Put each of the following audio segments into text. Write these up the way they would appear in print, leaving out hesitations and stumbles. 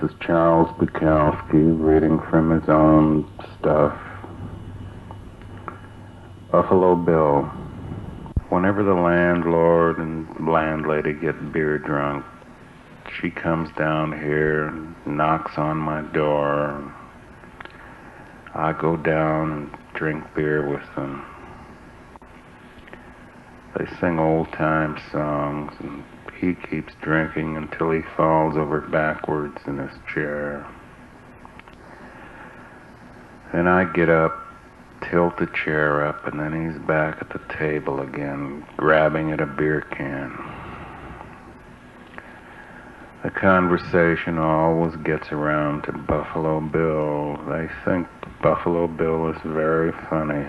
This is Charles Bukowski reading from his own stuff. Buffalo Bill. Whenever the landlord and landlady get beer drunk, she comes down here and knocks on my door. I go down and drink beer with them. They sing old-time songs, and he keeps drinking until he falls over backwards in his chair. And I get up, tilt the chair up, and then he's back at the table again, grabbing at a beer can. The conversation always gets around to Buffalo Bill. They think Buffalo Bill is very funny.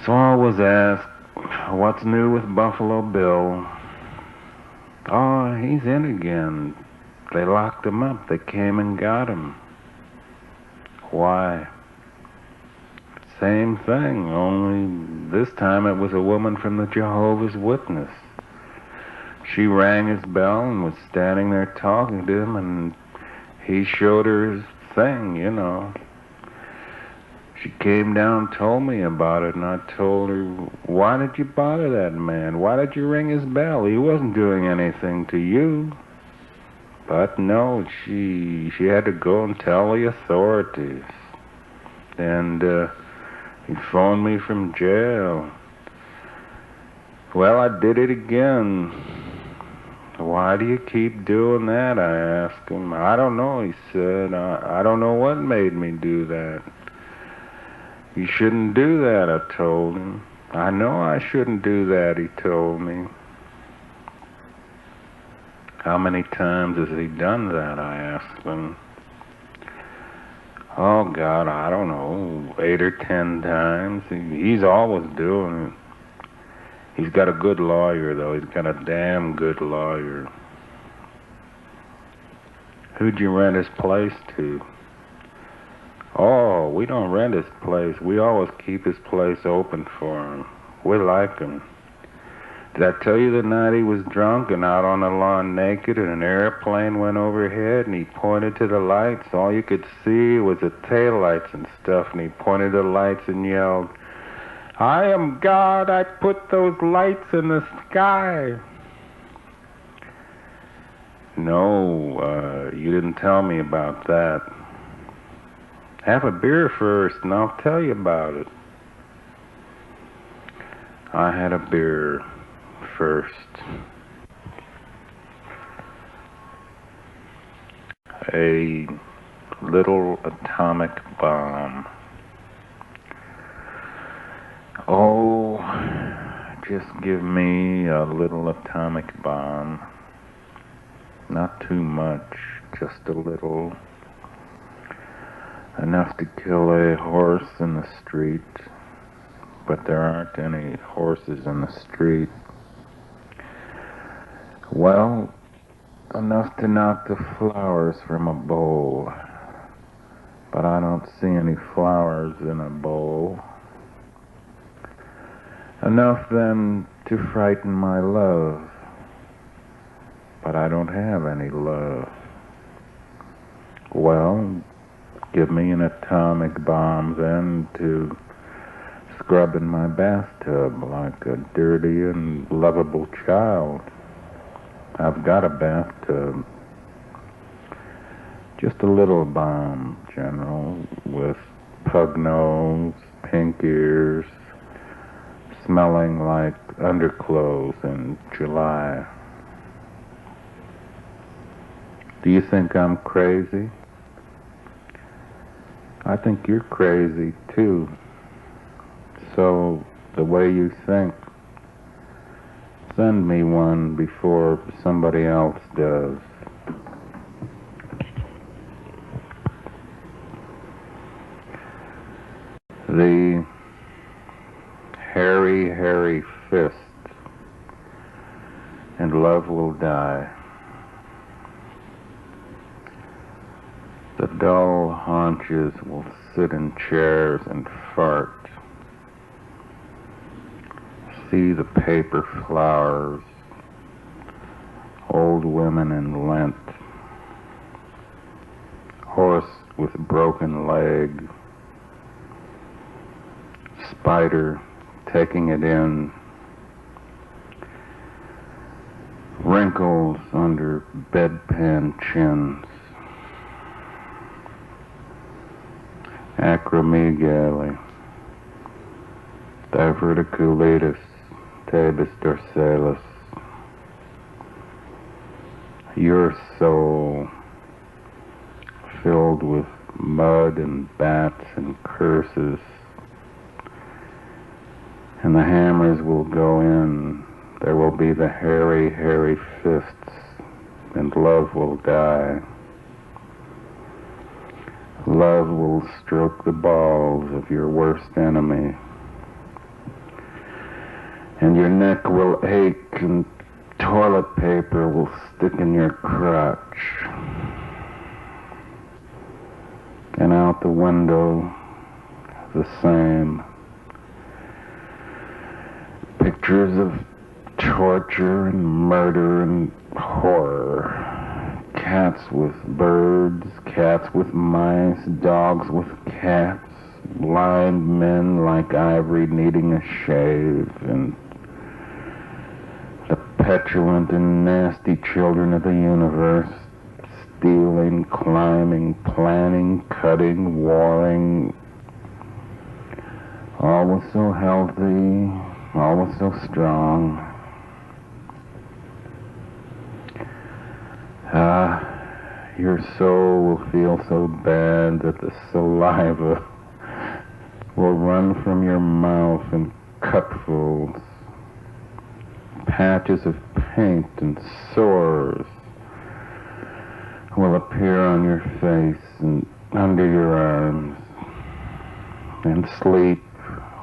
So I was asked, what's new with Buffalo Bill? Oh, he's in again. They locked him up. They came and got him. Why? Same thing, only this time it was a woman from the Jehovah's Witness. She rang his bell and was standing there talking to him, and he showed her his thing, you know. She came down and told me about it, and I told her, why did you bother that man? Why did you ring his bell? He wasn't doing anything to you. But no, she had to go and tell the authorities. And he phoned me from jail. Well, I did it again. Why do you keep doing that? I asked him. I don't know, he said. I don't know what made me do that. You shouldn't do that, I told him. I know I shouldn't do that, he told me. How many times has he done that, I asked him. Oh, God, I don't know, 8 or 10 times. He's always doing it. He's got a good lawyer, though. He's got a damn good lawyer. Who'd you rent his place to? Oh, we don't rent his place. We always keep his place open for him. We like him. Did I tell you the night he was drunk and out on the lawn naked and an airplane went overhead and he pointed to the lights? All you could see was the taillights and stuff, and he pointed to the lights and yelled, I am God, I put those lights in the sky. No, you didn't tell me about that. Have a beer first, and I'll tell you about it. I had a beer first. A little atomic bomb. Oh, just give me a little atomic bomb. Not too much, just a little. Enough to kill a horse in the street, but there aren't any horses in the street. Well, enough to knock the flowers from a bowl, but I don't see any flowers in a bowl. Enough then to frighten my love, but I don't have any love. Well, give me an atomic bomb then to scrub in my bathtub like a dirty and lovable child. I've got a bathtub. Just a little bomb, General, with pug nose, pink ears, smelling like underclothes in July. Do you think I'm crazy? I think you're crazy, too. So, the way you think, send me one before somebody else does. The hairy, hairy fist, and love will die. The dull haunches will sit in chairs and fart. See the paper flowers, old women in Lent, with broken leg. Spider taking it in. Wrinkles under bedpan chins. Acromegaly. Diverticulitis. Tabes dorsalis. Your soul filled with mud and bats and curses. And the hammers will go in. There will be the hairy, hairy fists, and love will die. Love will stroke the balls of your worst enemy. And your neck will ache, and toilet paper will stick in your crotch. And out the window, the same. Pictures of torture and murder and horror. Cats with birds, cats with mice, dogs with cats, blind men like ivory needing a shave, and the petulant and nasty children of the universe, stealing, climbing, planning, cutting, warring. All was so healthy, all was so strong. Your soul will feel so bad that the saliva will run from your mouth in cupfuls. Patches of paint and sores will appear on your face and under your arms. And sleep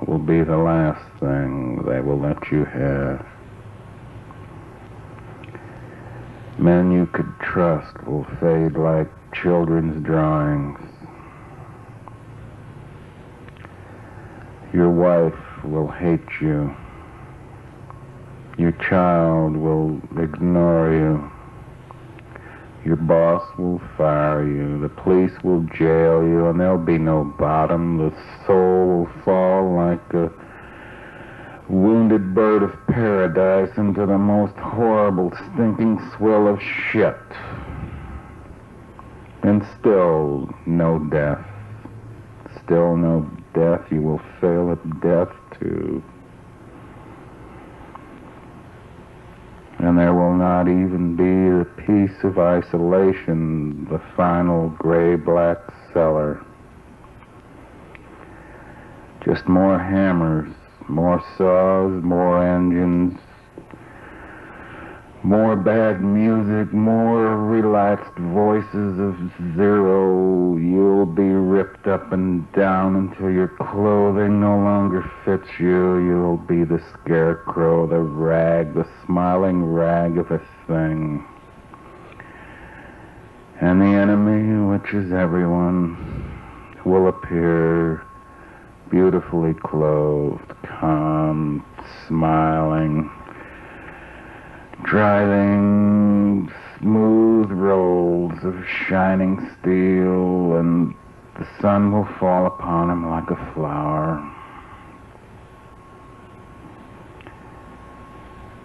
will be the last thing they will let you have. Men you could trust will fade like children's drawings. Your wife will hate you. Your child will ignore you. Your boss will fire you. The police will jail you, and there'll be no bottom. The soul will fall like a wounded bird of paradise into the most horrible, stinking swill of shit. And still no death. Still no death. You will fail at death, too. And there will not even be a piece of isolation, the final gray-black cellar. Just more hammers, more saws, more engines, more bad music, more relaxed voices of zero. You'll be ripped up and down until your clothing no longer fits you. You'll be the scarecrow, the rag, the smiling rag of a thing. And the enemy, which is everyone, will appear beautifully clothed, calm, smiling, driving smooth rolls of shining steel, and the sun will fall upon him like a flower.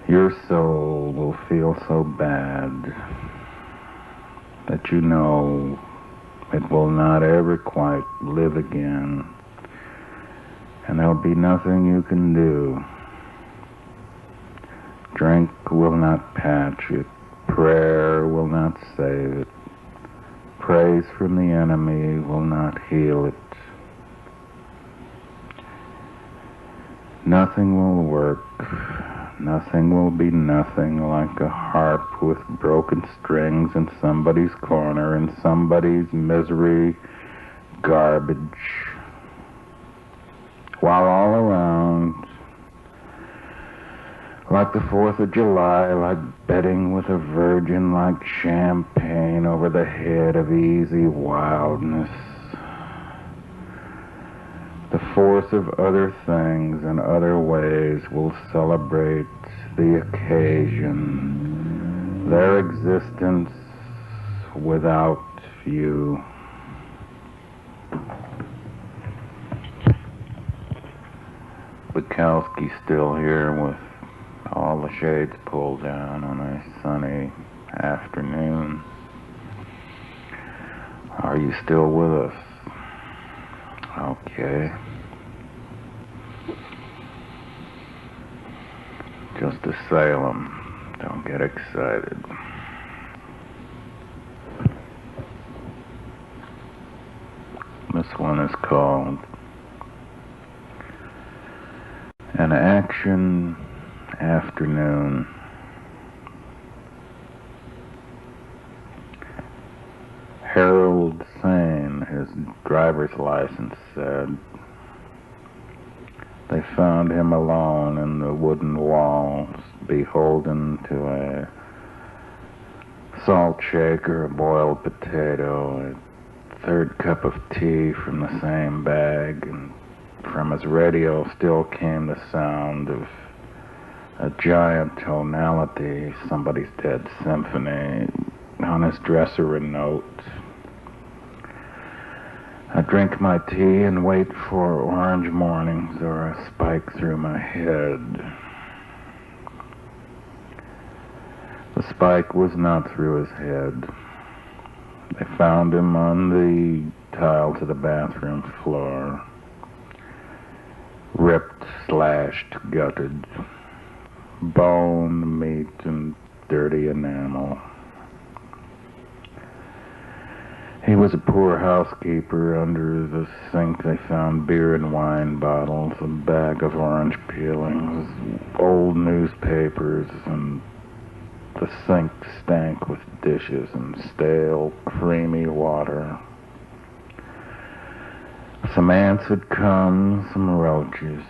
Your soul will feel so bad that you know it will not ever quite live again, and there'll be nothing you can do. Drink will not patch it. Prayer will not save it. Praise from the enemy will not heal it. Nothing will work. Nothing will be nothing like a harp with broken strings in somebody's corner and somebody's misery garbage. While all around, like the 4th of July, like betting with a virgin, like champagne over the head of easy wildness. The force of other things and other ways will celebrate the occasion, their existence without you. Bukowski Still here with all the shades pulled down on a sunny afternoon. Are you still with us? Okay. Just a Salem. Don't get excited. This one is called An Action Afternoon. Harold Sane, his driver's license said. They found him alone in the wooden walls, beholden to a salt shaker, a boiled potato, a third cup of tea from the same bag, and from his radio still came the sound of a giant tonality, somebody's dead symphony. On his dresser a note. I drink my tea and wait for orange mornings or a spike through my head. The spike was not through his head. They found him on the tile to the bathroom floor. Ripped, slashed, gutted. Bone, meat, and dirty enamel. He was a poor housekeeper. Under the sink they found beer and wine bottles, a bag of orange peelings, old newspapers, and the sink stank with dishes and stale, creamy water. Some ants had come, some roaches.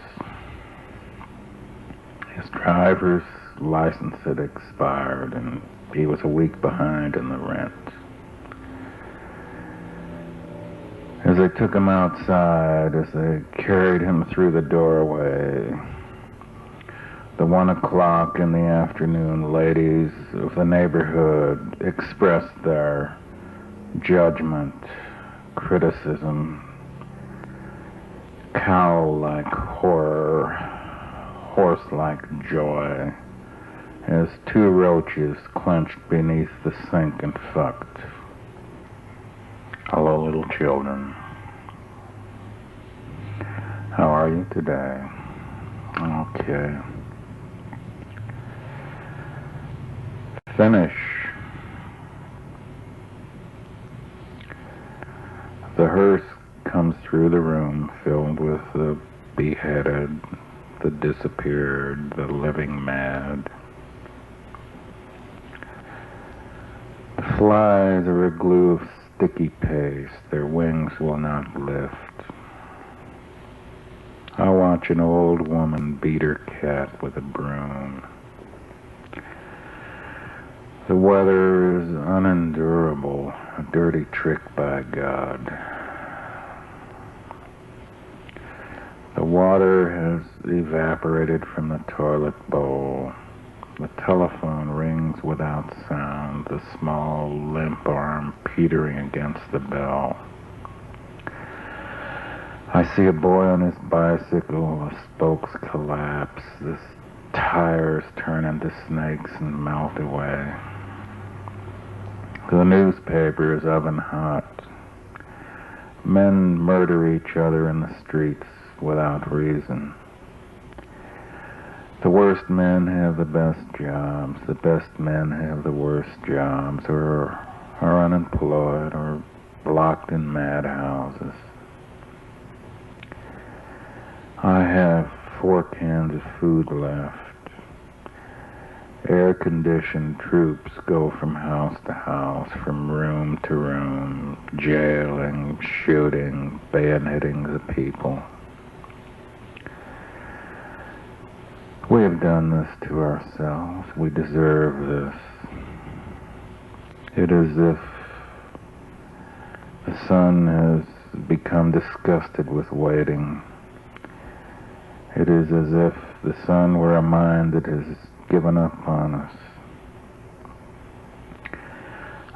His driver's license had expired, and he was a week behind in the rent. As they took him outside, as they carried him through the doorway, the 1 o'clock in the afternoon ladies of the neighborhood expressed their judgment, criticism, cow-like horror, horse-like joy, as 2 roaches clenched beneath the sink and fucked. Hello, little children. How are you today? Okay. Finish. The hearse comes through the room filled with the beheaded, the disappeared, the living mad. The flies are a glue of sticky paste. Their wings will not lift. I watch an old woman beat her cat with a broom. The weather is unendurable, a dirty trick by God. The water has evaporated from the toilet bowl. The telephone rings without sound, the small, limp arm petering against the bell. I see a boy on his bicycle, the spokes collapse, the tires turn into snakes and melt away. The newspaper is oven hot. Men murder each other in the streets without reason. The worst men have the best jobs. The best men have the worst jobs, or are unemployed, or locked in madhouses. I have 4 cans of food left. Air-conditioned troops go from house to house, from room to room, jailing, shooting, bayoneting the people. We have done this to ourselves. We deserve this. It is as if the sun has become disgusted with waiting. It is as if the sun were a mind that has given up on us.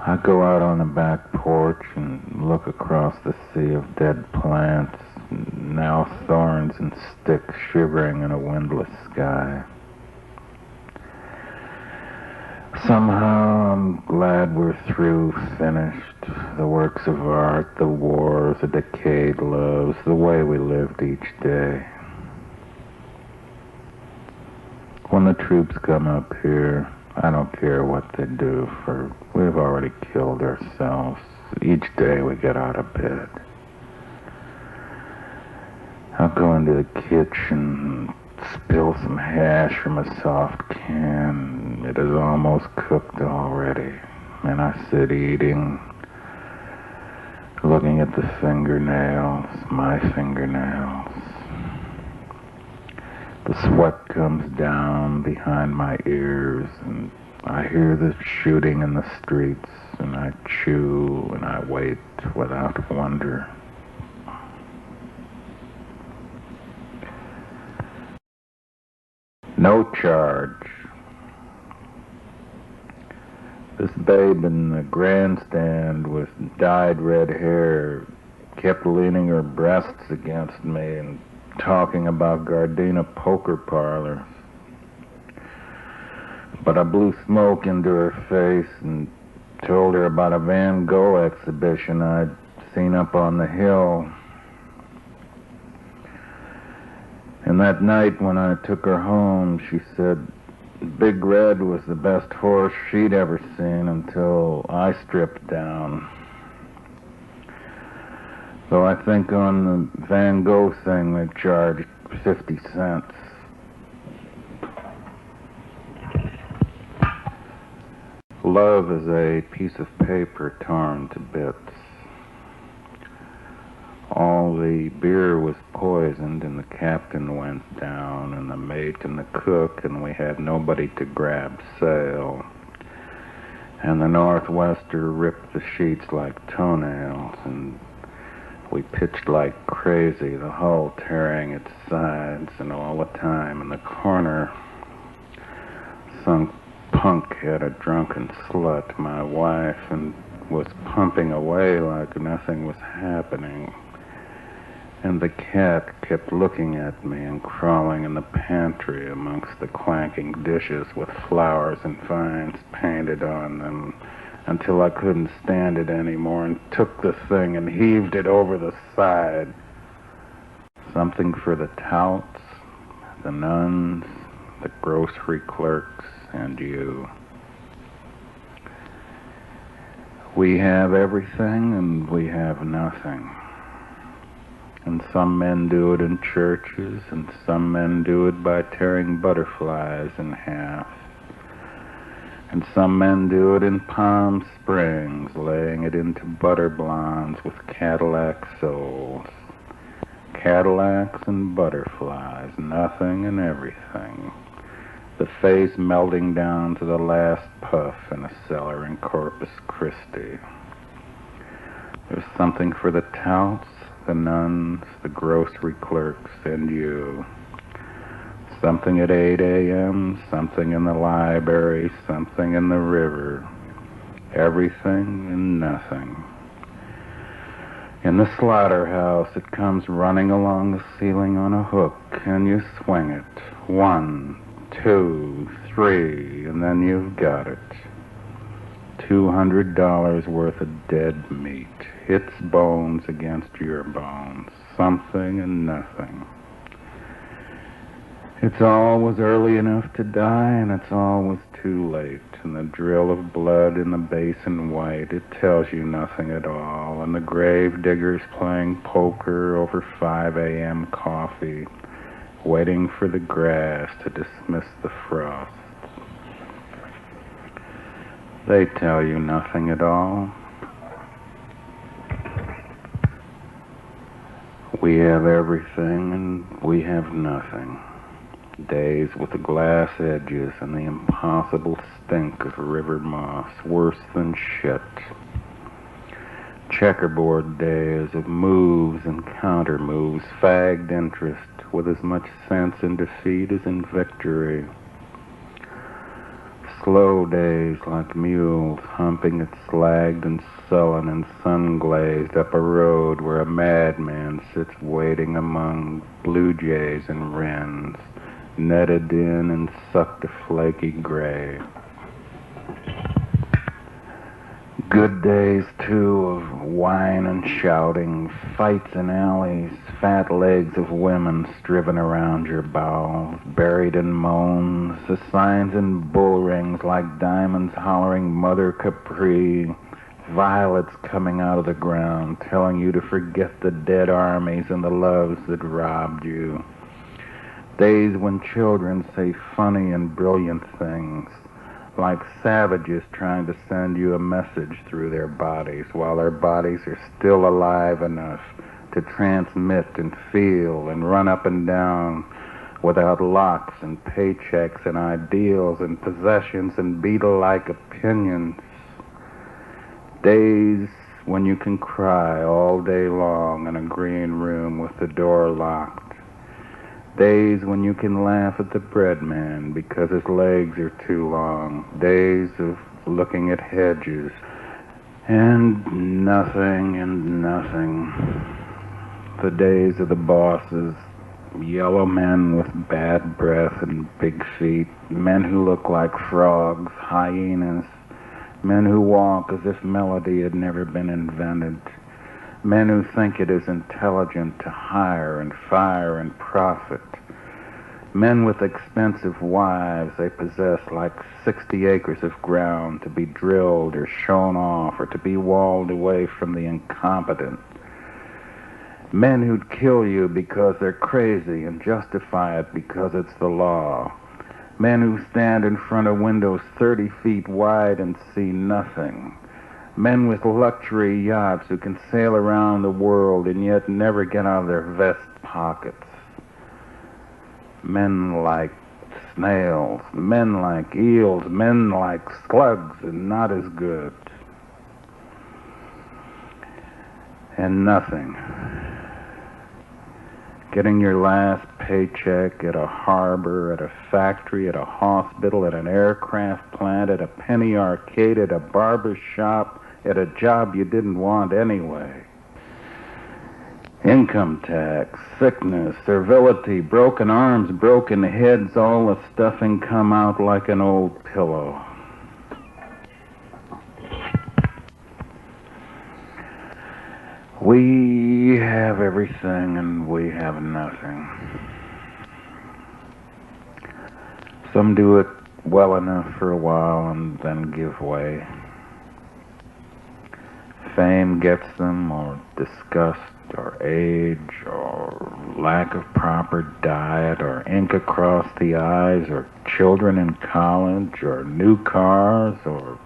I go out on the back porch and look across the sea of dead plants, now thorns and sticks shivering in a windless sky. Somehow I'm glad we're through, finished. The works of art, the wars, the decayed loves, the way we lived each day. When the troops come up here, I don't care what they do, for we've already killed ourselves. Each day we get out of bed. I'll go into the kitchen and spill some hash from a soft can. It is almost cooked already. And I sit eating, looking at the fingernails, my fingernails. The sweat comes down behind my ears, and I hear the shooting in the streets, and I chew and I wait without wonder. No charge. This babe in the grandstand with dyed red hair kept leaning her breasts against me and talking about Gardena poker parlors. But I blew smoke into her face and told her about a Van Gogh exhibition I'd seen up on the hill. And that night when I took her home, she said Big Red was the best horse she'd ever seen until I stripped down. Though I think on the Van Gogh thing they charged 50 cents. Love is a piece of paper torn to bits. All the beer was poisoned, and the captain went down, and the mate and the cook, and we had nobody to grab sail. And the Northwester ripped the sheets like toenails, and we pitched like crazy, the hull tearing its sides, and all the time in the corner, some punk had a drunken slut, my wife, and was pumping away like nothing was happening. And the cat kept looking at me and crawling in the pantry amongst the clanking dishes with flowers and vines painted on them until I couldn't stand it anymore and took the thing and heaved it over the side. Something for the Touts, the Nuns, the grocery clerks, and you. We have everything and we have nothing. And some men do it in churches, and some men do it by tearing butterflies in half. And some men do it in Palm Springs, laying it into butter blondes with Cadillac souls. Cadillacs and butterflies, nothing and everything. The face melting down to the last puff in a cellar in Corpus Christi. There's something for the Touts, the Nuns, the grocery clerks, and you. Something at 8 a.m., something in the library, something in the river. Everything and nothing. In the slaughterhouse, it comes running along the ceiling on a hook, and you swing it. 1, 2, 3, and then you've got it. $200 worth of dead meat. Its bones against your bones. Something and nothing. It's always early enough to die, and it's always too late. And the drill of blood in the basin white, it tells you nothing at all. And the grave diggers playing poker over 5 a.m. coffee, waiting for the grass to dismiss the frost. They tell you nothing at all. We have everything and we have nothing. Days with the glass edges and the impossible stink of river moss, worse than shit. Checkerboard days of moves and counter moves, fagged interest with as much sense in defeat as in victory. Slow days like mules humping it slagged and sullen and sun-glazed up a road where a madman sits waiting among blue jays and wrens, netted in and sucked to flaky gray. Good days, too, of wine and shouting, fights in alleys, fat legs of women striven around your bowels, buried in moans, the signs in bull rings like diamonds hollering Mother Capri, violets coming out of the ground, telling you to forget the dead armies and the loves that robbed you. Days when children say funny and brilliant things, like savages trying to send you a message through their bodies while their bodies are still alive enough to transmit and feel and run up and down without locks and paychecks and ideals and possessions and beetle-like opinions. Days when you can cry all day long in a green room with the door locked. Days when you can laugh at the bread man because his legs are too long. Days of looking at hedges and nothing and nothing. The days of the bosses, yellow men with bad breath and big feet, men who look like frogs, hyenas, men who walk as if melody had never been invented. Men who think it is intelligent to hire and fire and profit. Men with expensive wives they possess like 60 acres of ground to be drilled or shown off or to be walled away from the incompetent. Men who'd kill you because they're crazy and justify it because it's the law. Men who stand in front of windows 30 feet wide and see nothing. Men with luxury yachts who can sail around the world and yet never get out of their vest pockets. Men like snails, men like eels, men like slugs and not as good. And nothing. Getting your last paycheck at a harbor, at a factory, at a hospital, at an aircraft plant, at a penny arcade, at a barber shop, at a job you didn't want anyway. Income tax, sickness, servility, broken arms, broken heads, all the stuffing come out like an old pillow. We have everything and we have nothing. Some do it well enough for a while and then give way. Fame gets them, or disgust, or age, or lack of proper diet, or ink across the eyes, or children in college, or new cars, or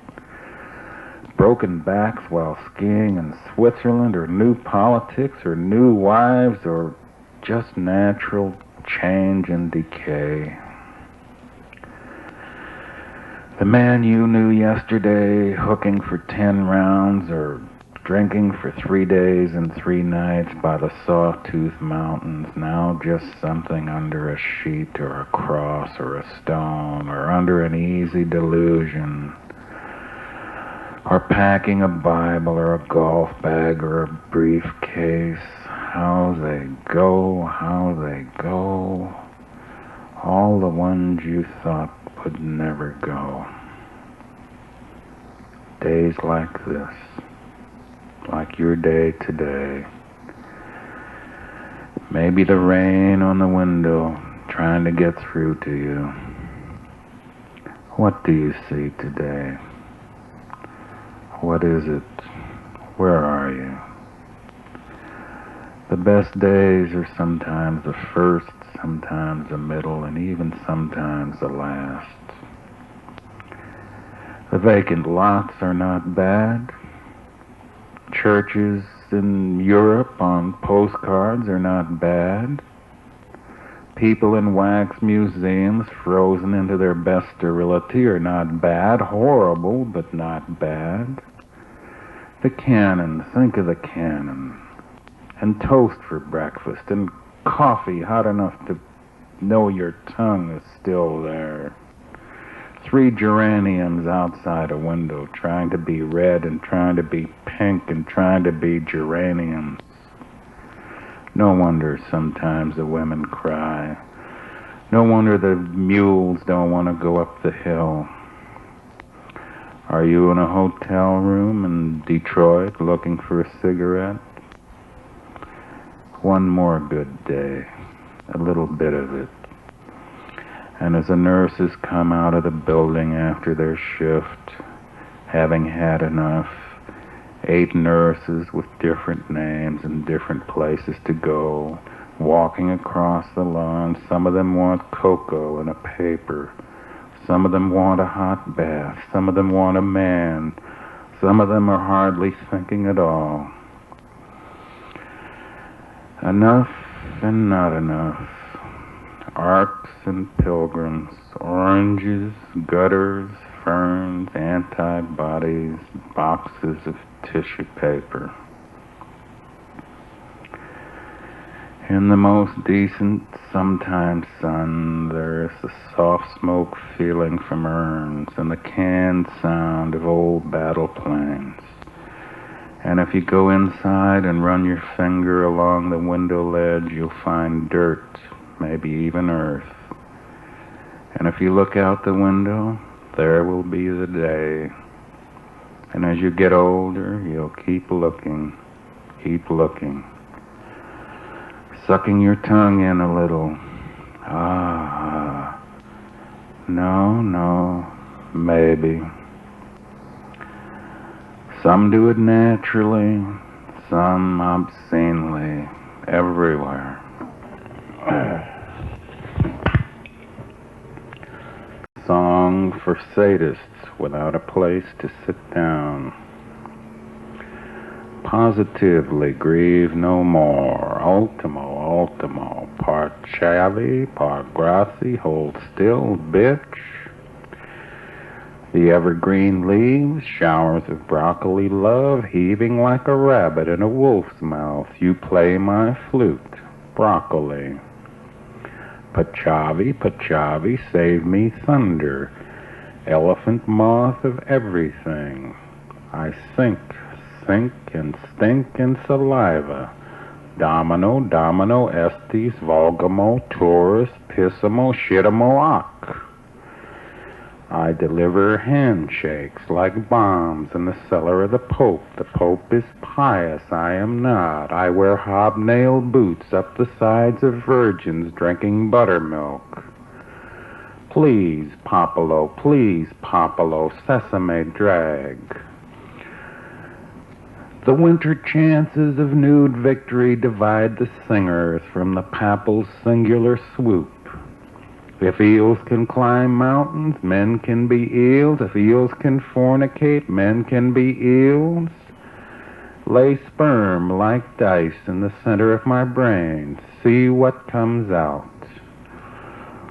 broken backs while skiing in Switzerland, or new politics, or new wives, or just natural change and decay. The man you knew yesterday hooking for 10 rounds, or drinking for 3 days and 3 nights by the Sawtooth Mountains, now just something under a sheet or a cross or a stone or under an easy delusion, or packing a Bible or a golf bag or a briefcase. How they go, all the ones you thought would never go. Days like this, like your day today. Maybe the rain on the window trying to get through to you. What do you see today? What is it? Where are you? The best days are sometimes the first, sometimes the middle, and even sometimes the last. The vacant lots are not bad. Churches in Europe on postcards are not bad. People in wax museums frozen into their best sterility are not bad. Horrible, but not bad. The cannon, think of the cannon. And toast for breakfast, and coffee hot enough to know your tongue is still there. 3 geraniums outside a window, trying to be red and trying to be pink and trying to be geraniums. No wonder sometimes the women cry. No wonder the mules don't want to go up the hill. Are you in a hotel room in Detroit looking for a cigarette? One more good day, a little bit of it. And as the nurses come out of the building after their shift, having had enough, 8 nurses with different names and different places to go, walking across the lawn. Some of them want cocoa and a paper. Some of them want a hot bath. Some of them want a man. Some of them are hardly thinking at all. Enough and not enough. Arcs and pilgrims, oranges, gutters, ferns, antibodies, boxes of tissue paper. In the most decent, sometimes sun, there is the soft smoke feeling from urns and the canned sound of old battle planes. And if you go inside and run your finger along the window ledge, you'll find dirt, maybe even earth. And if you look out the window, there will be the day. And as you get older, you'll keep looking, sucking your tongue in a little. Ah, no, maybe. Some do it naturally, some obscenely, everywhere. Song for sadists without a place to sit down. Positively grieve no more. Ultimo, par chavi, par grazi, hold still, bitch. The evergreen leaves, showers of broccoli love, heaving like a rabbit in a wolf's mouth. You play my flute, broccoli. Pachavi, save me thunder. Elephant moth of everything. I think and stink in saliva. Domino, estes, vulgamo, taurus, pissimo, shitimo, ock. I deliver handshakes like bombs in the cellar of the Pope. The Pope is pious, I am not. I wear hobnailed boots up the sides of virgins drinking buttermilk. Please, Popolo, sesame drag. The winter chances of nude victory divide the singers from the papal singular swoop. If eels can climb mountains, men can be eels. If eels can fornicate, men can be eels. Lay sperm like dice in the center of my brain. See what comes out.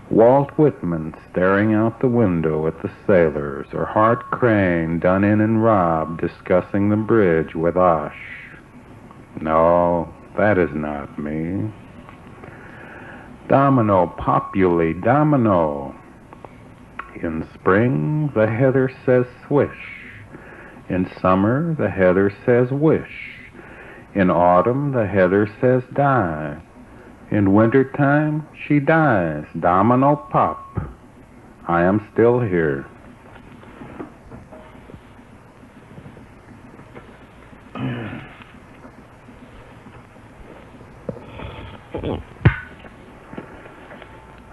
Walt Whitman staring out the window at the sailors, or Hart Crane done in and robbed discussing the bridge with Osh. No, that is not me. Domino, populi, domino. In spring, the heather says swish. In summer, the heather says wish. In autumn, the heather says die. In wintertime, she dies. Domino pop. I am still here.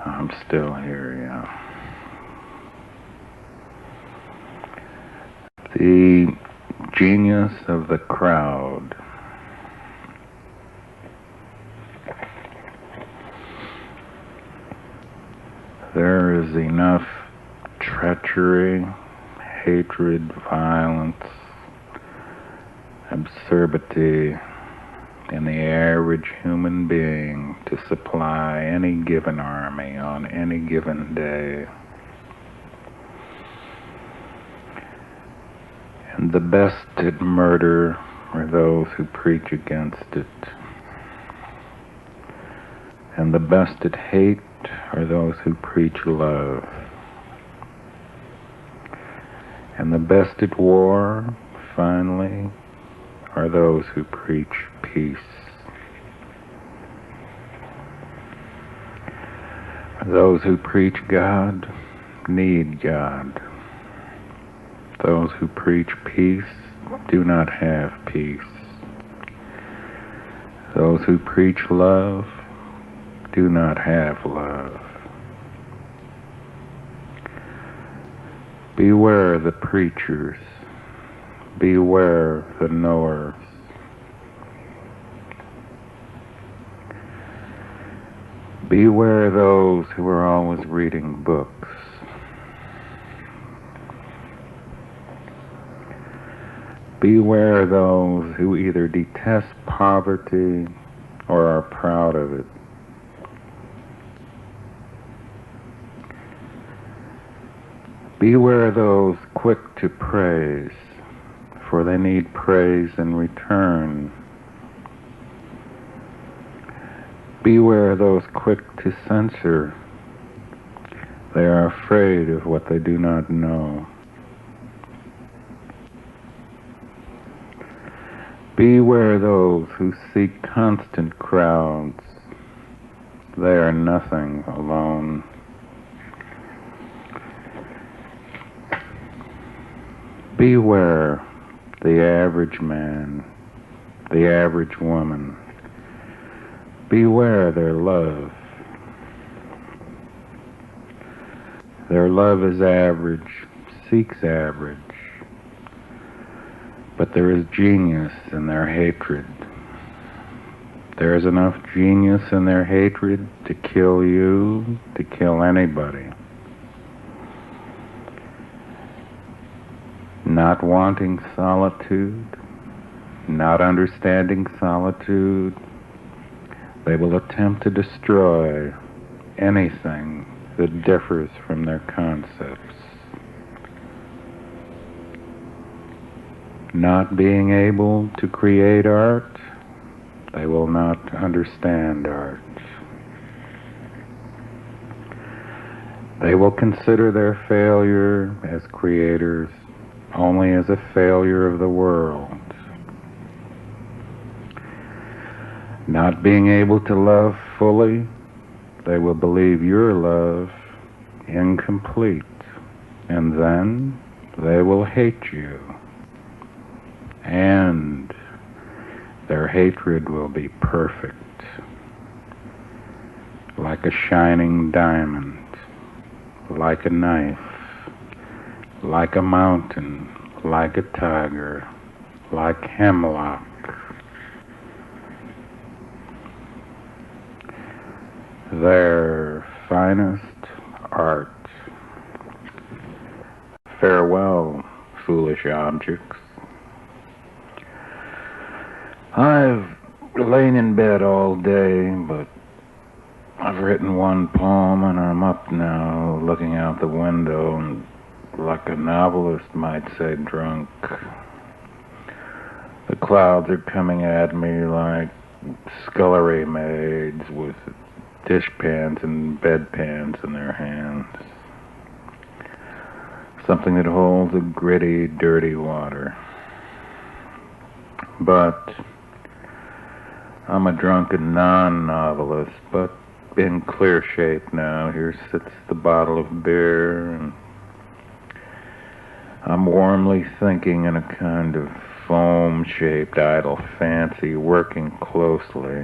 I'm still here, yeah. The genius of the crowd. There is enough treachery, hatred, violence, absurdity in the average human being to supply any given army on any given day. And the best at murder are those who preach against it. And the best at hate are those who preach love. And the best at war, finally, are those who preach peace. Those who preach God need God. Those who preach peace do not have peace. Those who preach love do not have love. Beware the preachers. Beware the knowers. Beware those who are always reading books. Beware those who either detest poverty or are proud of it. Beware those quick to praise, for they need praise in return. Beware those quick to censor. They are afraid of what they do not know. Beware those who seek constant crowds. They are nothing alone. Beware the average man, the average woman. Beware their love. Their love is average, seeks average. But there is genius in their hatred. There is enough genius in their hatred to kill you, to kill anybody. Not wanting solitude, not understanding solitude, they will attempt to destroy anything that differs from their concepts. Not being able to create art, they will not understand art. They will consider their failure as creators only as a failure of the world. Not being able to love fully, they will believe your love incomplete, and then they will hate you. And their hatred will be perfect, like a shining diamond, like a knife, like a mountain, like a tiger, like hemlock. Their finest art. Farewell, foolish objects. I've lain in bed all day, but I've written one poem and I'm up now, looking out the window and, like a novelist might say, drunk. The clouds are coming at me like scullery maids with dishpans and bedpans in their hands. Something that holds a gritty, dirty water. But I'm a drunken non-novelist, but in clear shape now. Here sits the bottle of beer, and I'm warmly thinking in a kind of foam-shaped idle fancy, working closely.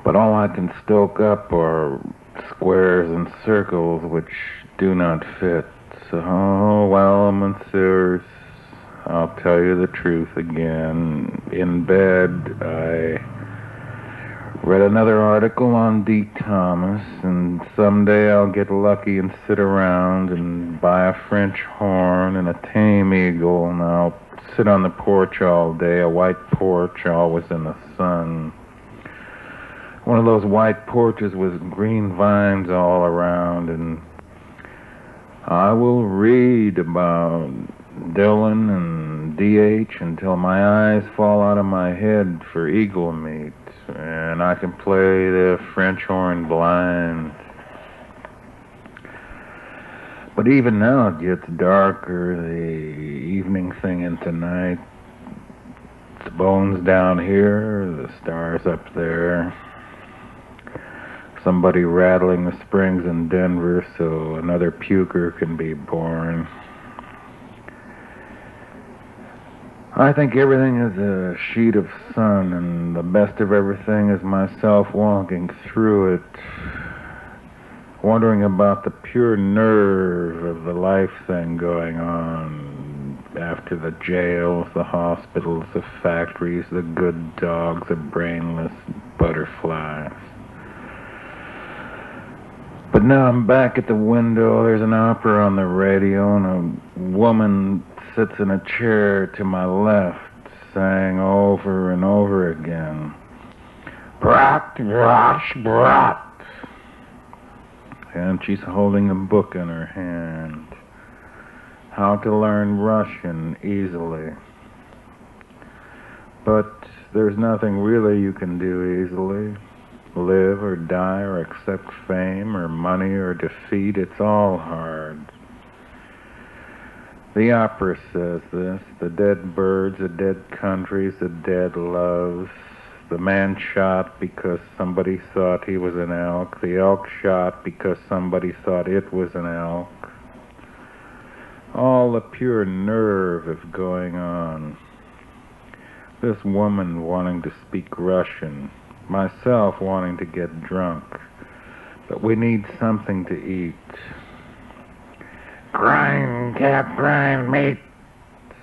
But all I can stoke up are squares and circles which do not fit. So, well, messieurs, I'll tell you the truth again. In bed, I read another article on D. Thomas, and someday I'll get lucky and sit around and buy a French horn and a tame eagle, and I'll sit on the porch all day, a white porch, always in the sun. One of those white porches with green vines all around, and I will read about Dylan and D.H. until my eyes fall out of my head for eagle meat, and I can play the French horn blind. But even now it gets darker, the evening thing into night. The bones down here, the stars up there. Somebody rattling the springs in Denver so another puker can be born. I think everything is a sheet of sun, and the best of everything is myself walking through it, wondering about the pure nerve of the life thing going on after the jails, the hospitals, the factories, the good dogs, the brainless butterflies. But now I'm back at the window. There's an opera on the radio, and a woman sits in a chair to my left, saying over and over again, "Brat, Rosh, Brat." And she's holding a book in her hand. How to learn Russian easily. But there's nothing really you can do easily. Live or die or accept fame or money or defeat, it's all hard. The opera says this: the dead birds, the dead countries, the dead loves. The man shot because somebody thought he was an elk. The elk shot because somebody thought it was an elk. All the pure nerve of going on. This woman wanting to speak Russian. Myself wanting to get drunk. But we need something to eat. "Grind, cat, grind meat,"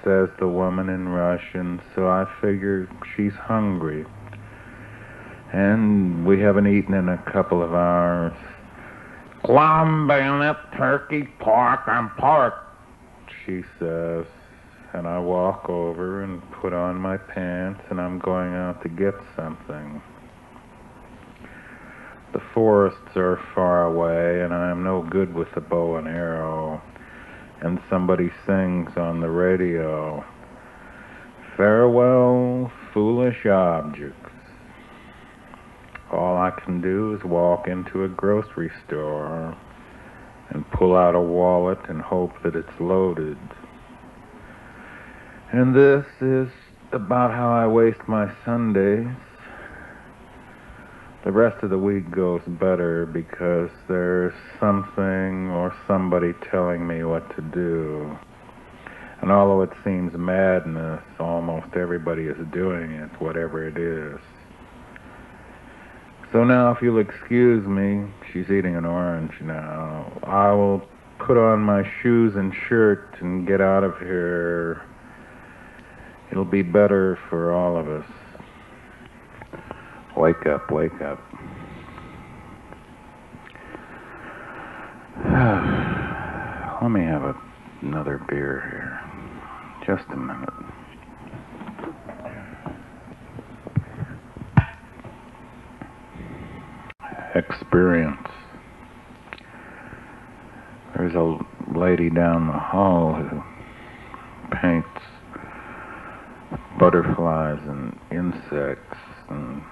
says the woman in Russian, so I figure she's hungry. And we haven't eaten in a couple of hours. "Lamb, bayonet, turkey, pork, and pork," she says. And I walk over and put on my pants, and I'm going out to get something. The forests are far away, and I am no good with the bow and arrow. And somebody sings on the radio, "Farewell, foolish objects." All I can do is walk into a grocery store and pull out a wallet and hope that it's loaded. And this is about how I waste my Sundays. The rest of the week goes better because there's something or somebody telling me what to do. And although it seems madness, almost everybody is doing it, whatever it is. So now, if you'll excuse me, she's eating an orange now, I will put on my shoes and shirt and get out of here. It'll be better for all of us. Wake up, wake up. Let me have another beer here. Just a minute. Experience. There's a lady down the hall who paints butterflies and insects, and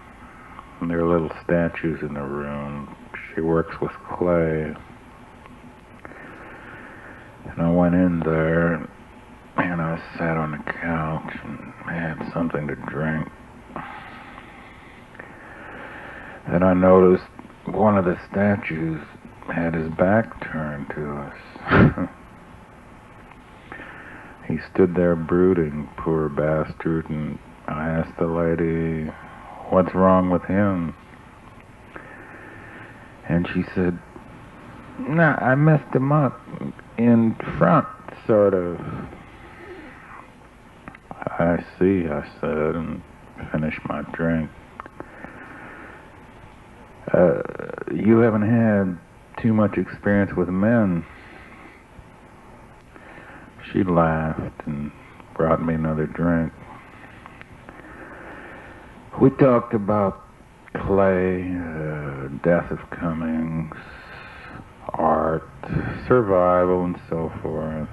there are little statues in the room. She works with clay. And I went in there, and I sat on the couch and had something to drink. And I noticed one of the statues had his back turned to us. He stood there brooding, poor bastard, and I asked the lady, "What's wrong with him?" And she said, "Nah, I messed him up in front, sort of." "I see," I said, and finished my drink. You haven't had too much experience with men." She laughed and brought me another drink. We talked about clay, death of Cummings, art, survival, and so forth.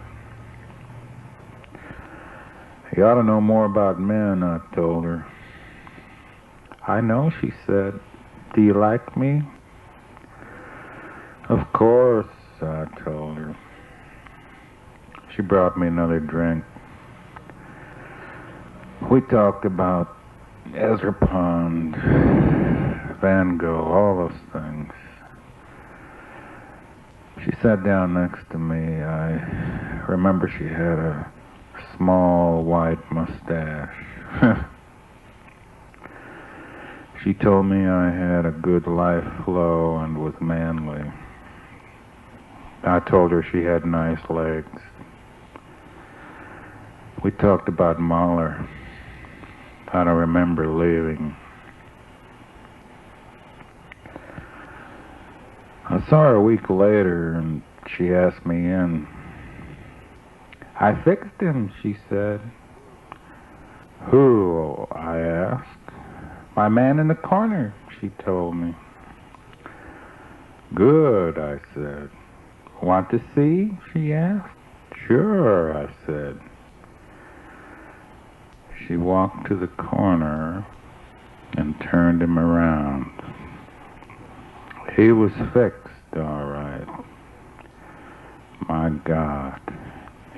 "You ought to know more about men," I told her. "I know," she said. "Do you like me?" "Of course," I told her. She brought me another drink. We talked about Ezra Pound, Van Gogh, all those things. She sat down next to me. I remember she had a small white mustache. She told me I had a good life flow and was manly. I told her she had nice legs. We talked about Mahler. I don't remember leaving. I saw her a week later and she asked me in. I fixed him, she said. Who? I asked. My man in the corner, she told me. Good, I said. Want to see? She asked. Sure, I said. She walked to the corner and turned him around. He was fixed, all right. My God,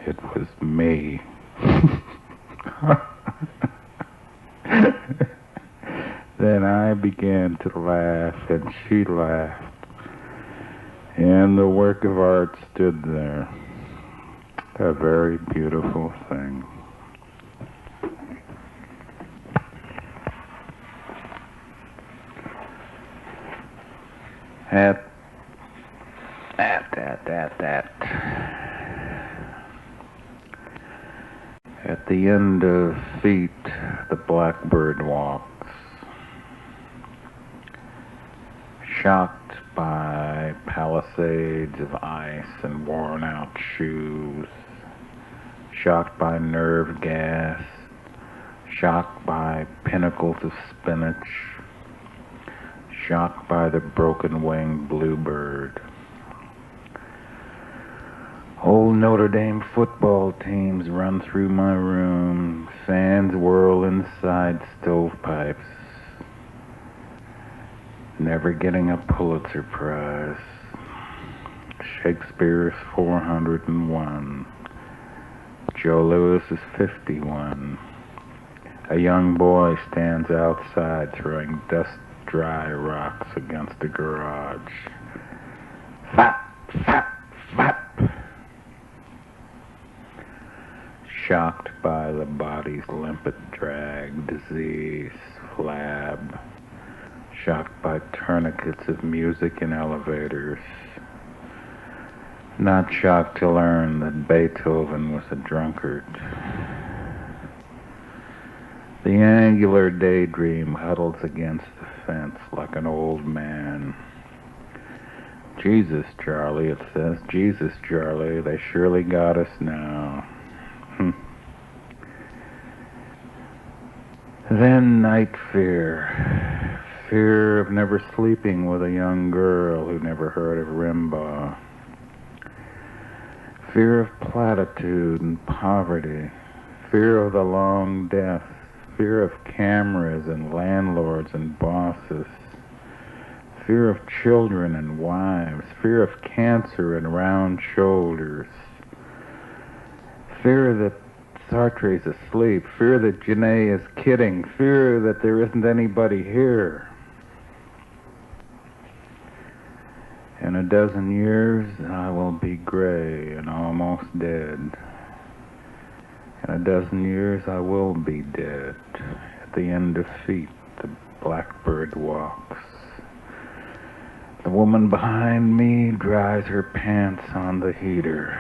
it was me. Then I began to laugh, and she laughed. And the work of art stood there, a very beautiful thing. At the end of feet, the Blackbird walks, shocked by palisades of ice and worn-out shoes, shocked by nerve gas, shocked by pinnacles of spinach, shocked by the broken-winged bluebird. Old Notre Dame football teams run through my room, fans whirl inside stovepipes, never getting a Pulitzer Prize. Shakespeare is 401. Joe Louis is 51. A young boy stands outside throwing dust-dry rocks against the garage. Fap, fap, fap. Shocked by the body's limpid drag, disease, flab. Shocked by tourniquets of music in elevators. Not shocked to learn that Beethoven was a drunkard. The angular daydream huddles against the fence like an old man. Jesus, Charlie, it says. Jesus, Charlie, they surely got us now. Then night fear. Fear of never sleeping with a young girl who never heard of Rimbaud. Fear of platitude and poverty. Fear of the long death. Fear of cameras and landlords and bosses. Fear of children and wives. Fear of cancer and round shoulders. Fear that Sartre's asleep. Fear that Janae is kidding. Fear that there isn't anybody here. In a dozen years, I will be gray and almost dead. In a dozen years, I will be dead. At the end of feet, the Blackbird walks. The woman behind me dries her pants on the heater.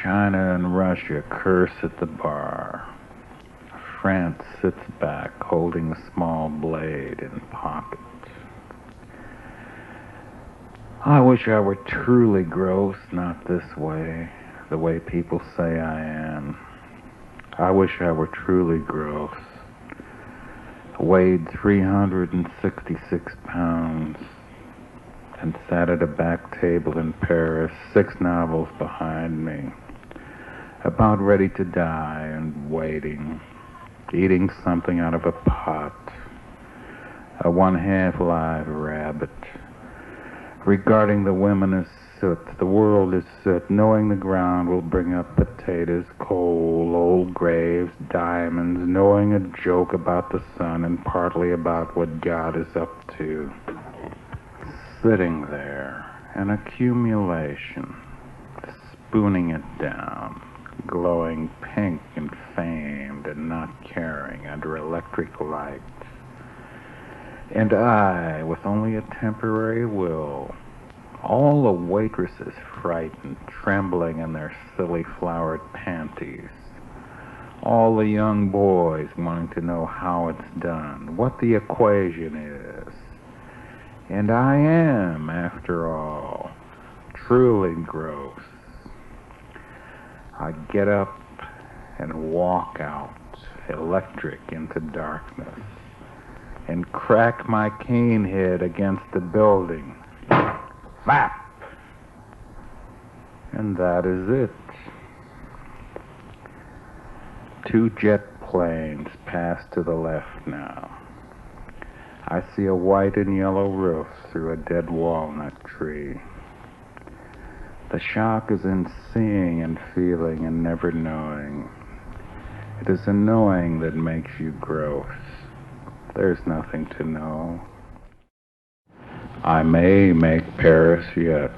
China and Russia curse at the bar. France sits back, holding a small blade in pocket. I wish I were truly gross, not this way, the way people say I am. I wish I were truly gross. Weighed 366 pounds and sat at a back table in Paris, 6 novels behind me, about ready to die and waiting, eating something out of a pot, a 1/2 live rabbit, regarding the women as soot. The world is soot. Knowing the ground will bring up potatoes, coal, old graves, diamonds. Knowing a joke about the sun and partly about what God is up to. Sitting there, an accumulation, spooning it down, glowing pink and famed and not caring under electric light. And I, with only a temporary will, all the waitresses frightened, trembling in their silly flowered panties, all the young boys wanting to know how it's done, what the equation is. And I am, after all, truly gross. I get up and walk out, electric, into darkness, and crack my cane head against the building. Flap! And that is it. 2 jet planes pass to the left now. I see a white and yellow roof through a dead walnut tree. The shock is in seeing and feeling and never knowing. It is a knowing that makes you gross. There's nothing to know. I may make Paris yet.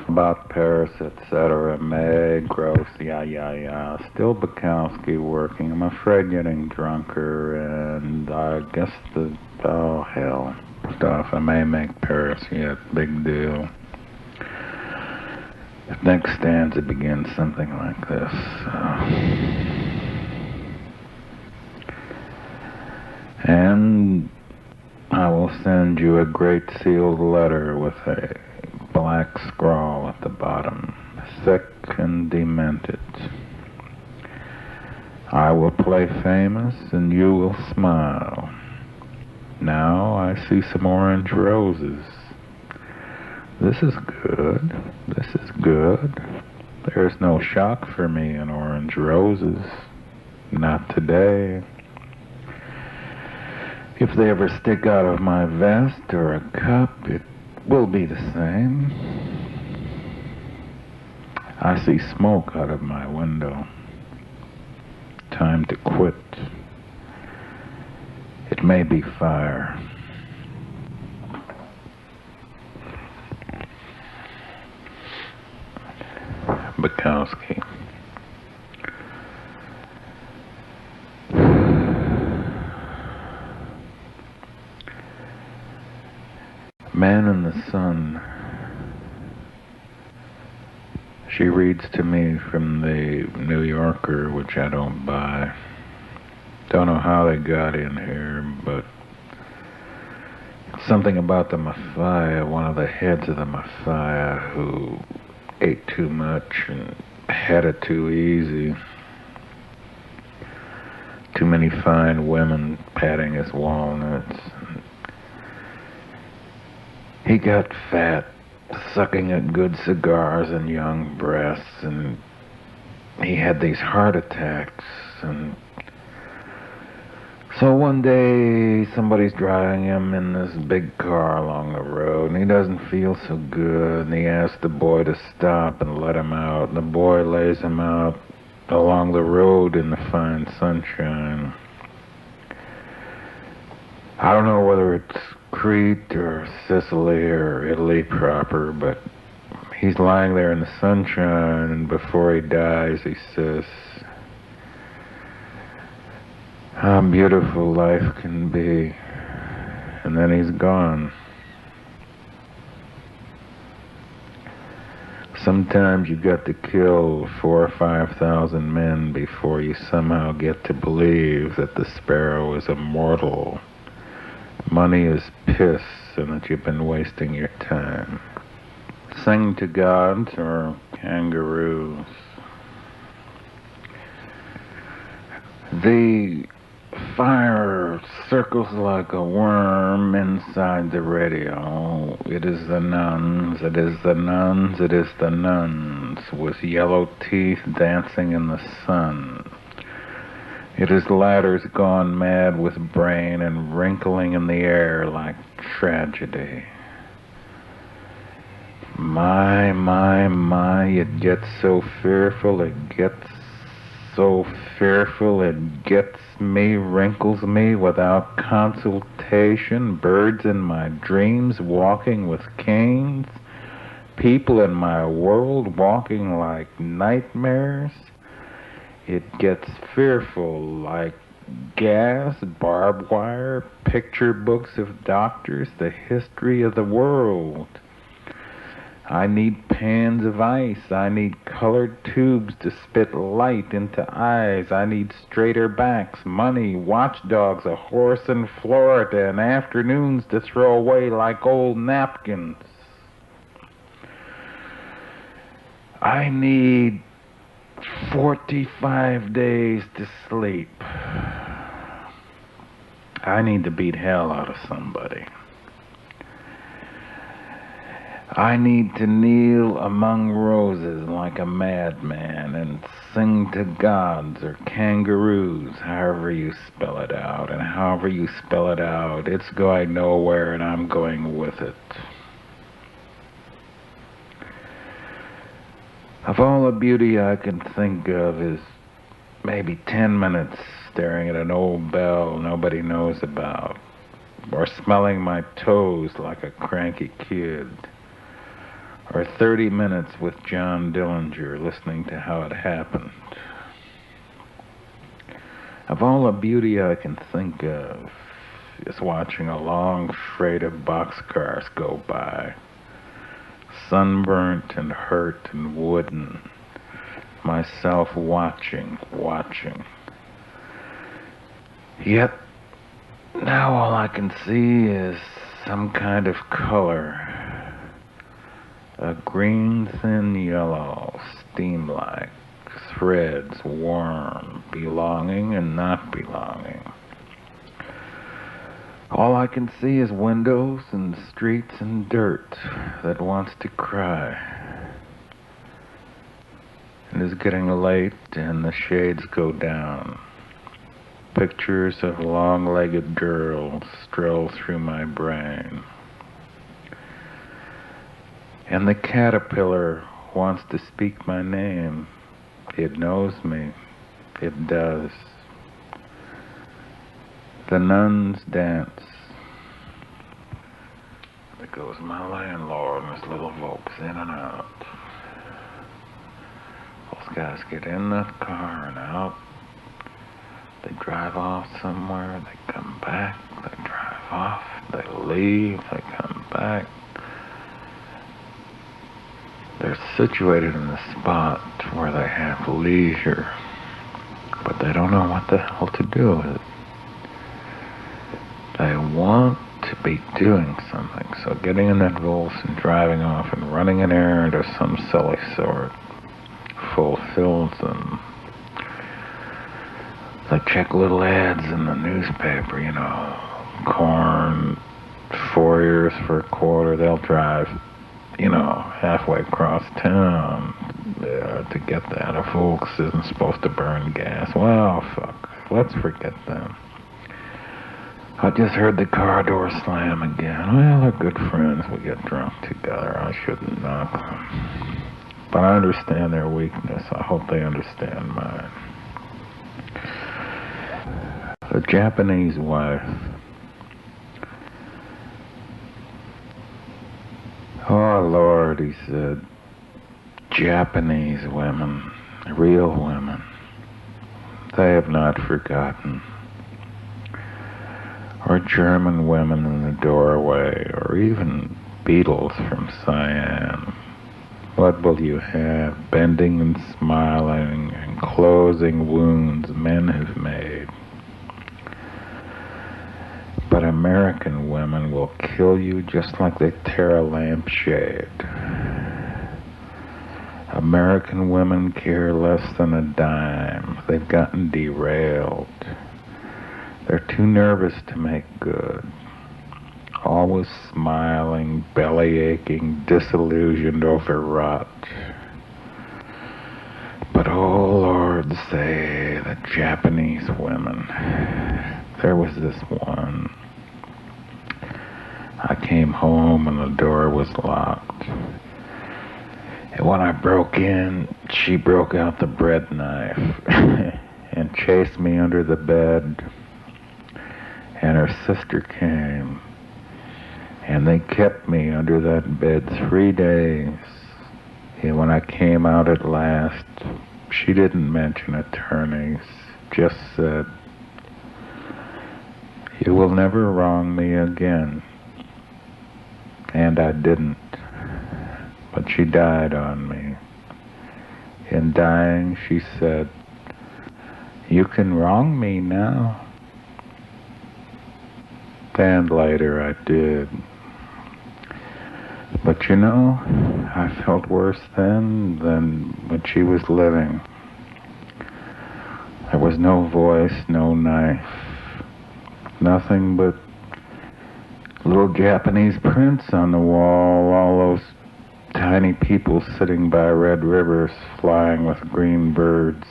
About Paris, etc. May, gross, yeah. Still Bukowski working. I'm afraid getting drunker, and I guess oh hell, stuff. I may make Paris yet. Big deal. The next stanza begins something like this. And I will send you a great sealed letter with a black scrawl at the bottom, thick and demented. I will play famous and you will smile. Now I see some orange roses. This is good. This is good. There's no shock for me in orange roses. Not today. If they ever stick out of my vest or a cup, it will be the same. I see smoke out of my window. Time to quit. It may be fire. Bukowski. Man in the Sun. She reads to me from the New Yorker, which I don't buy. Don't know how they got in here, but something about the Mafia, one of the heads of the Mafia who ate too much and had it too easy. Too many fine women patting his walnuts. He got fat, sucking at good cigars and young breasts, and he had these heart attacks. And so one day, somebody's driving him in this big car along the road, and he doesn't feel so good, and he asks the boy to stop and let him out, and the boy lays him out along the road in the fine sunshine. I don't know whether it's Crete or Sicily or Italy proper, but he's lying there in the sunshine, and before he dies, he says, "How beautiful life can be," and then he's gone. Sometimes you got to kill 4,000 or 5,000 men before you somehow get to believe that the sparrow is immortal. Money is piss, and that you've been wasting your time. Sing to gods or kangaroos. The fire circles like a worm inside the radio. It is the nuns, it is the nuns, it is the nuns, with yellow teeth dancing in the sun. It is ladders gone mad with brain and wrinkling in the air like tragedy. My, it gets so fearful, it gets me, wrinkles me without consultation, birds in my dreams walking with canes, people in my world walking like nightmares. It gets fearful like gas, barbed wire, picture books of doctors, the history of the world. I need pans of ice. I need colored tubes to spit light into eyes. I need straighter backs, money, watchdogs, a horse in Florida, and afternoons to throw away like old napkins. I need 45 days to sleep. I need to beat hell out of somebody. I need to kneel among roses like a madman and sing to gods or kangaroos, however you spell it out. And however you spell it out, it's going nowhere and I'm going with it. Of all the beauty I can think of is maybe 10 minutes staring at an old bell nobody knows about, or smelling my toes like a cranky kid, or 30 minutes with John Dillinger listening to how it happened. Of all the beauty I can think of is watching a long freight of boxcars go by, sunburnt and hurt and wooden, myself watching. Yet, now all I can see is some kind of color. A green thin yellow, steam-like, threads, warm, belonging and not belonging. All I can see is windows and streets and dirt that wants to cry. It is getting late and the shades go down. Pictures of long-legged girls stroll through my brain. And the caterpillar wants to speak my name. It knows me. It does. The nuns dance. There goes my landlord and his little folks in and out. Those guys get in that car and out. They drive off somewhere. They come back. They drive off. They leave. They come back. They're situated in a spot where they have leisure, but they don't know what the hell to do with it. They want to be doing something, so getting in that Volks and driving off and running an errand of some silly sort fulfills them. They check little ads in the newspaper, you know, corn, 4 years for a quarter. They'll drive, you know, halfway across town to get that. A Volks isn't supposed to burn gas. Well, fuck. Let's forget them. I just heard the car door slam again. Well, they're good friends. We get drunk together. I shouldn't knock them. But I understand their weakness. I hope they understand mine. A Japanese wife. Oh, Lord, he said. Japanese women. Real women. They have not forgotten. Or German women in the doorway, or even beetles from Siam. What will you have? Bending and smiling and closing wounds men have made. But American women will kill you just like they tear a lampshade. American women care less than a dime. They've gotten derailed. They're too nervous to make good. Always smiling, belly aching, disillusioned, overwrought. But oh Lord, say the Japanese women. There was this one. I came home and the door was locked. When I broke in, she broke out the bread knife and chased me under the bed. And her sister came, and they kept me under that bed 3 days. And when I came out at last, she didn't mention attorneys, just said, "You will never wrong me again." And I didn't. But she died on me. In dying, she said, "You can wrong me now." And later I did. But you know, I felt worse then than when she was living. There was no voice, no knife, nothing but little Japanese prints on the wall, all those tiny people sitting by red rivers flying with green birds.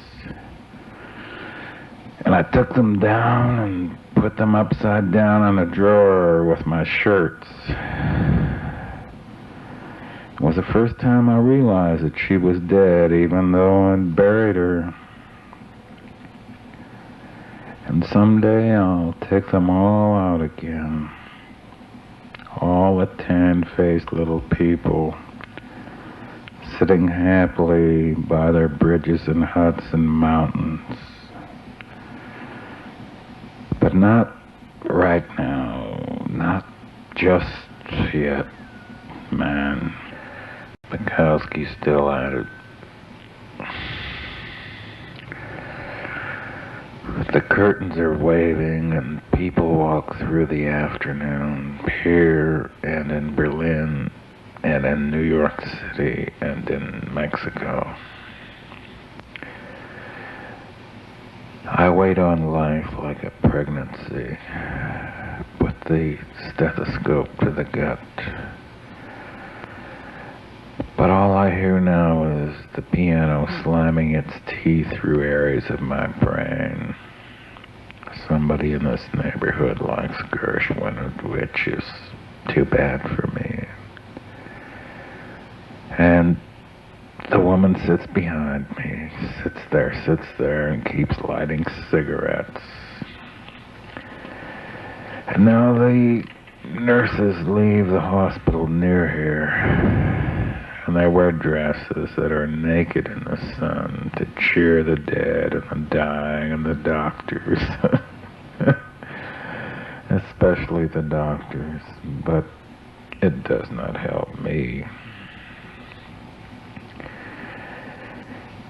And I took them down and put them upside down on a drawer with my shirts. It was the first time I realized that she was dead, even though I'd buried her. And someday I'll take them all out again. All the tan-faced little people sitting happily by their bridges and huts and mountains. But not right now, not just yet, man. Bukowski still added. The curtains are waving and people walk through the afternoon here and in Berlin and in New York City and in Mexico. I wait on life like a pregnancy, put the stethoscope to the gut. But all I hear now is the piano slamming its teeth through areas of my brain. Somebody in this neighborhood likes Gershwin, which is too bad for me. And the woman sits behind me, sits there, and keeps lighting cigarettes. And now the nurses leave the hospital near here, and they wear dresses that are naked in the sun to cheer the dead and the dying and the doctors. Especially the doctors, but it does not help me.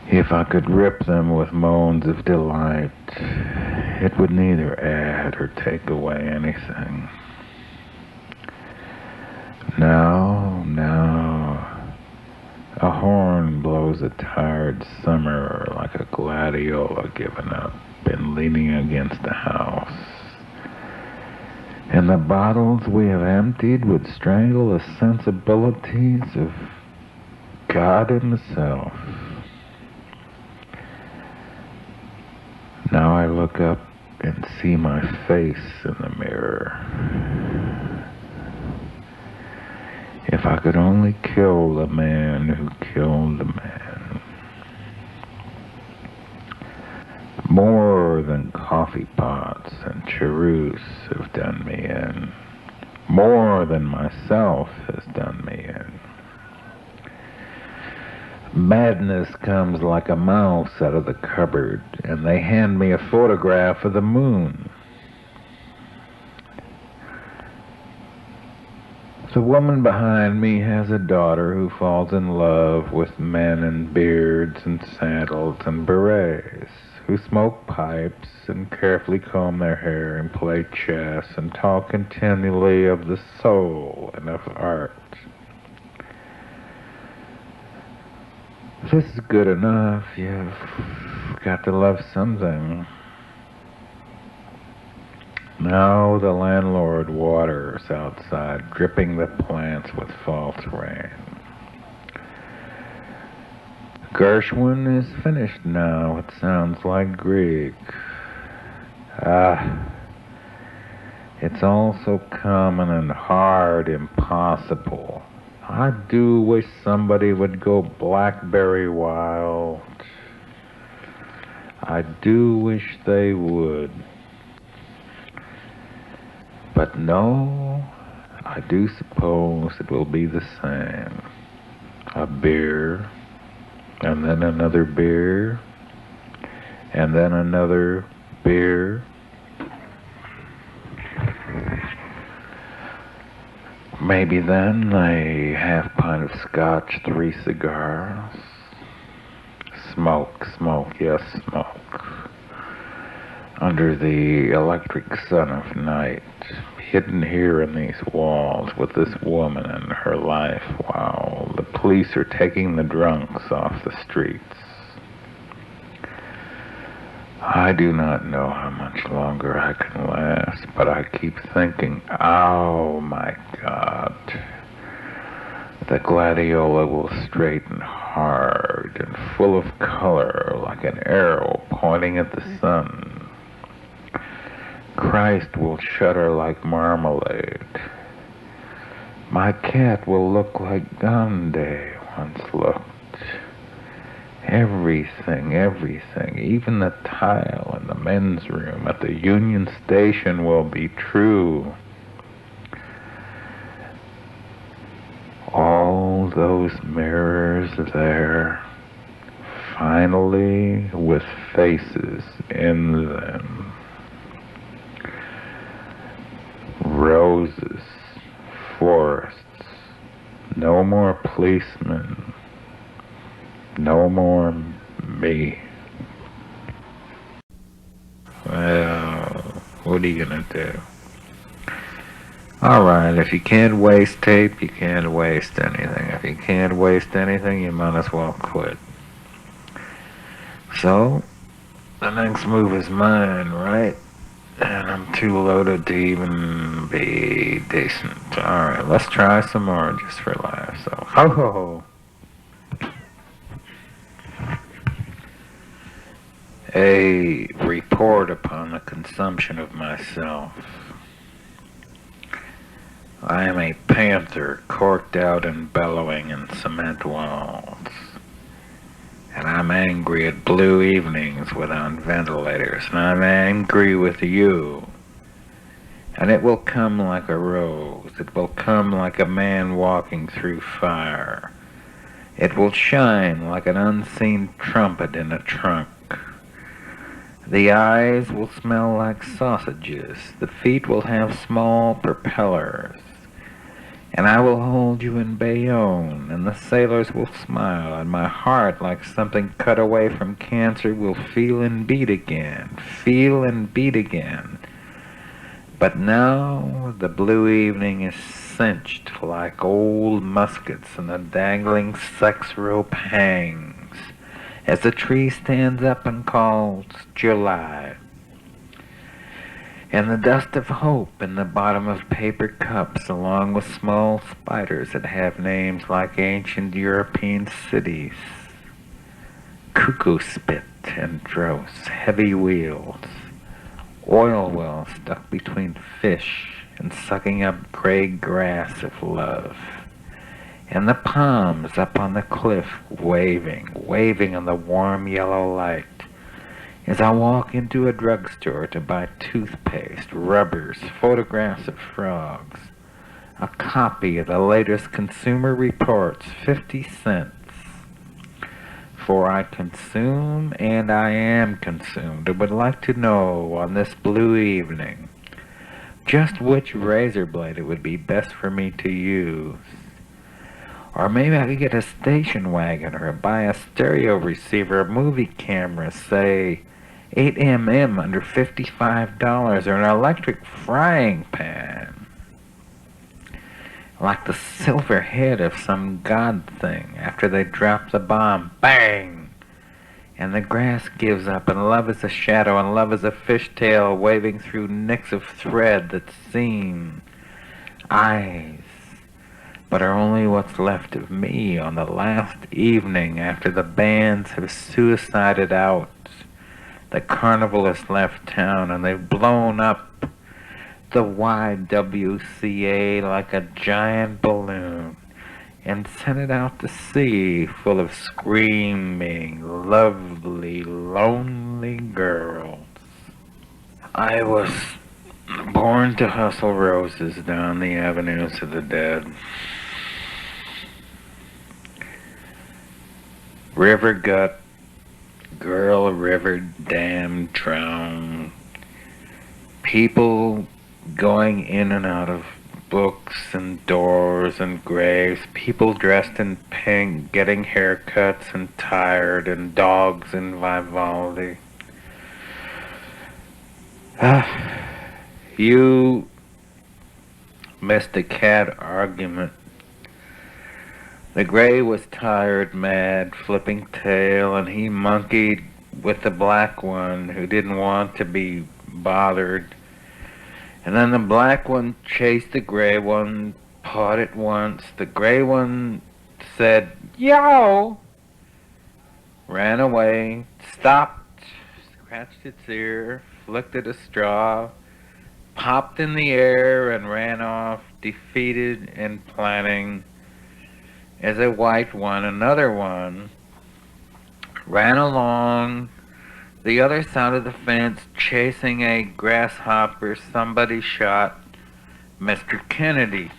If I could rip them with moans of delight, it would neither add or take away anything. Now, a horn blows a tired summer like a gladiola given up and leaning against a house. And the bottles we have emptied would strangle the sensibilities of God himself. Now I look up and see my face in the mirror. If I could only kill the man who killed the man. More than coffee pots and cheroots have done me in. More than myself has done me in. Madness comes like a mouse out of the cupboard, and they hand me a photograph of the moon. The woman behind me has a daughter who falls in love with men in beards and sandals and berets, who smoke pipes and carefully comb their hair and play chess and talk continually of the soul and of art. This is good enough. You've got to love something. Now the landlord waters outside, dripping the plants with false rain. Gershwin is finished now. It sounds like Greek. It's all so common and hard, impossible. I do wish somebody would go blackberry wild. I do wish they would. But no, I do suppose it will be the same. A beer, and then another beer, and then another beer. Maybe then a half pint of scotch, 3 cigars. Smoke, yes, smoke. Under the electric sun of night, hidden here in these walls with this woman and her life while the police are taking the drunks off the streets. I do not know how much longer I can last, but I keep thinking, oh my God, the gladiola will straighten hard and full of color like an arrow pointing at the sun. Christ will shudder like marmalade. My cat will look like Gandhi once looked. Everything, even the tile in the men's room at the Union Station will be true. All those mirrors there, finally with faces in them. Roses, forests, no more policemen. No more me. Well, what are you gonna do? Alright, if you can't waste tape, you can't waste anything. If you can't waste anything, you might as well quit. So, the next move is mine, right? And I'm too loaded to even be decent. Alright, let's try some more just for laughs. So, ho ho ho. A report upon the consumption of myself. I am a panther corked out and bellowing in cement walls. And I'm angry at blue evenings without ventilators. And I'm angry with you. And it will come like a rose. It will come like a man walking through fire. It will shine like an unseen trumpet in a trunk. The eyes will smell like sausages. The feet will have small propellers. And I will hold you in Bayonne, and the sailors will smile, and my heart, like something cut away from cancer, will feel and beat again. But now the blue evening is cinched like old muskets, and the dangling sex rope hangs as the tree stands up and calls July. And the dust of hope in the bottom of paper cups, along with small spiders that have names like ancient European cities. Cuckoo spit and dross, heavy wheels, oil wells stuck between fish and sucking up gray grass of love. And the palms up on the cliff waving in the warm yellow light as I walk into a drugstore to buy toothpaste, rubbers, photographs of frogs, a copy of the latest Consumer Reports, 50 cents. For I consume and I am consumed. I would like to know on this blue evening just which razor blade it would be best for me to use. Or maybe I could get a station wagon or buy a stereo receiver, a movie camera, say 8mm under $55, or an electric frying pan. Like the silver head of some god thing after they drop the bomb. Bang! And the grass gives up, and love is a shadow, and love is a fishtail waving through nicks of thread that seem eyes, but are only what's left of me on the last evening after the bands have suicided out. The carnival has left town, and they've blown up the YWCA like a giant balloon. and sent it out to sea full of screaming, lovely, lonely girls. I was born to hustle roses down the avenues of the dead. River gut, girl, river, dam, drown. People going in and out of books and doors and graves. People dressed in pink, getting haircuts and tired, and dogs in Vivaldi. You missed a cat argument. The gray was tired, mad, flipping tail, and he monkeyed with the black one who didn't want to be bothered. And then the black one chased the gray one, pawed it once. The gray one said, "Yo!" Ran away, stopped, scratched its ear, flicked at a straw, popped in the air, and ran off, defeated and planning. As a white one, another one, ran along the other side of the fence, chasing a grasshopper. Somebody shot Mr. Kennedy.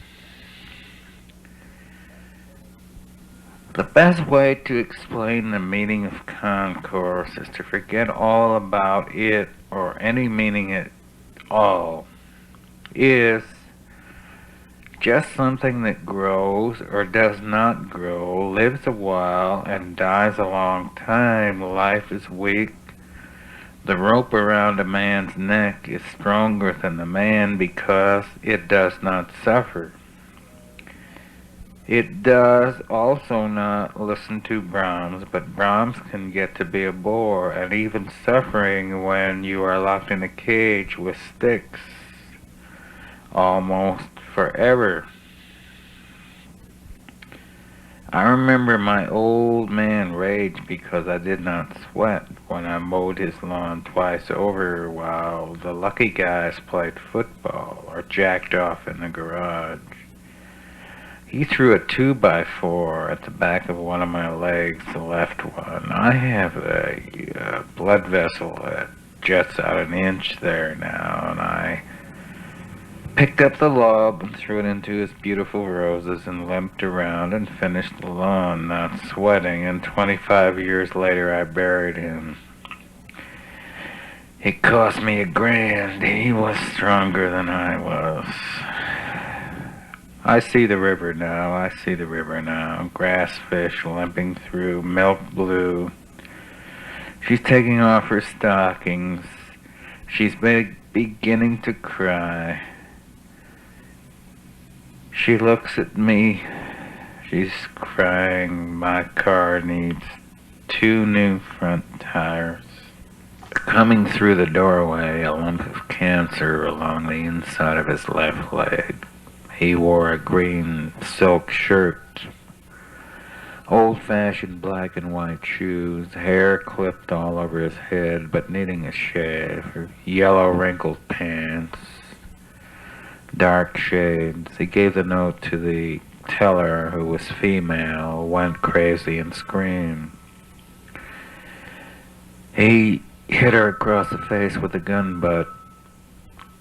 The best way to explain the meaning of concourse is to forget all about it or any meaning at all. Is just something that grows or does not grow, lives a while and dies a long time. Life is weak. The rope around a man's neck is stronger than the man because it does not suffer. It does also not listen to Brahms, but Brahms can get to be a bore and even suffering when you are locked in a cage with sticks almost forever. I remember my old man rage because I did not sweat when I mowed his lawn twice over while the lucky guys played football or jacked off in the garage. He threw a 2x4 at the back of one of my legs, the left one. I have a blood vessel that juts out an inch there now, and I picked up the lob and threw it into his beautiful roses and limped around and finished the lawn, not sweating, and 25 years later I buried him. It cost me $1,000. He was stronger than I was. I see the river now, I see the river now. Grass fish limping through, milk blue. She's taking off her stockings. She's beginning to cry. She looks at me. She's crying. My car needs 2 new front tires. Coming through the doorway, a lump of cancer along the inside of his left leg. He wore a green silk shirt, old-fashioned black and white shoes, hair clipped all over his head but needing a shave, yellow wrinkled pants, dark shades. He gave the note to the teller, who was female, went crazy and screamed. He hit her across the face with a gun butt,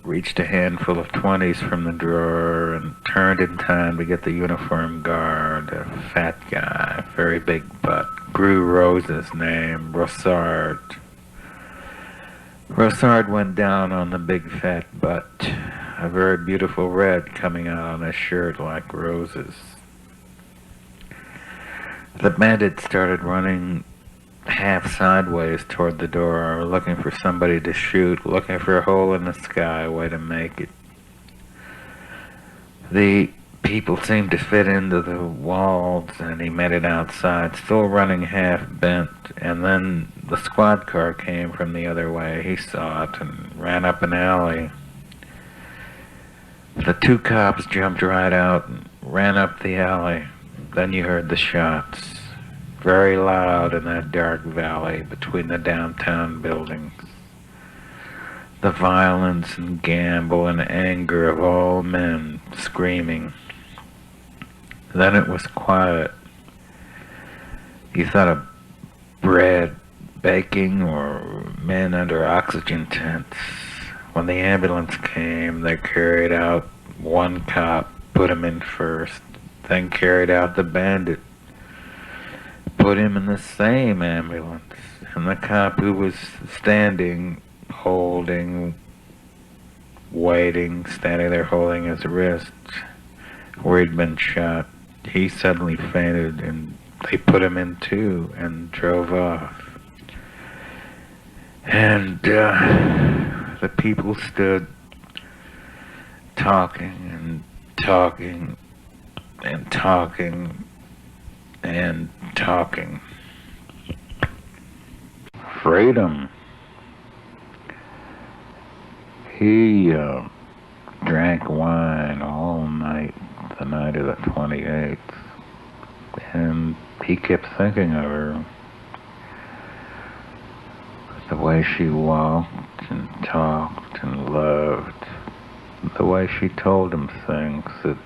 reached a handful of 20s from the drawer, and turned in time to get the uniform guard, a fat guy, very big butt. Grew Rose's name, Rossard. Rossard went down on the big fat butt, a very beautiful red coming out on his shirt like roses. The bandit started running half sideways toward the door, looking for somebody to shoot, looking for a hole in the sky, way to make it. The people seemed to fit into the walls, and he made it outside, still running half bent, and then the squad car came from the other way. He saw it and ran up an alley. The 2 cops jumped right out and ran up the alley. Then you heard the shots. Very loud in that dark valley between the downtown buildings. The violence and gamble and anger of all men screaming. Then it was quiet. He thought of bread baking or men under oxygen tents. When the ambulance came, they carried out one cop, put him in first, then carried out the bandit, put him in the same ambulance, and the cop who was standing, holding, waiting, standing there holding his wrist where he'd been shot, he suddenly fainted, and they put him in too and drove off. And the people stood talking and talking and talking and talking. Freedom. He drank wine all night, the night of the 28th, and he kept thinking of her. The way she walked and talked and loved, the way she told him things that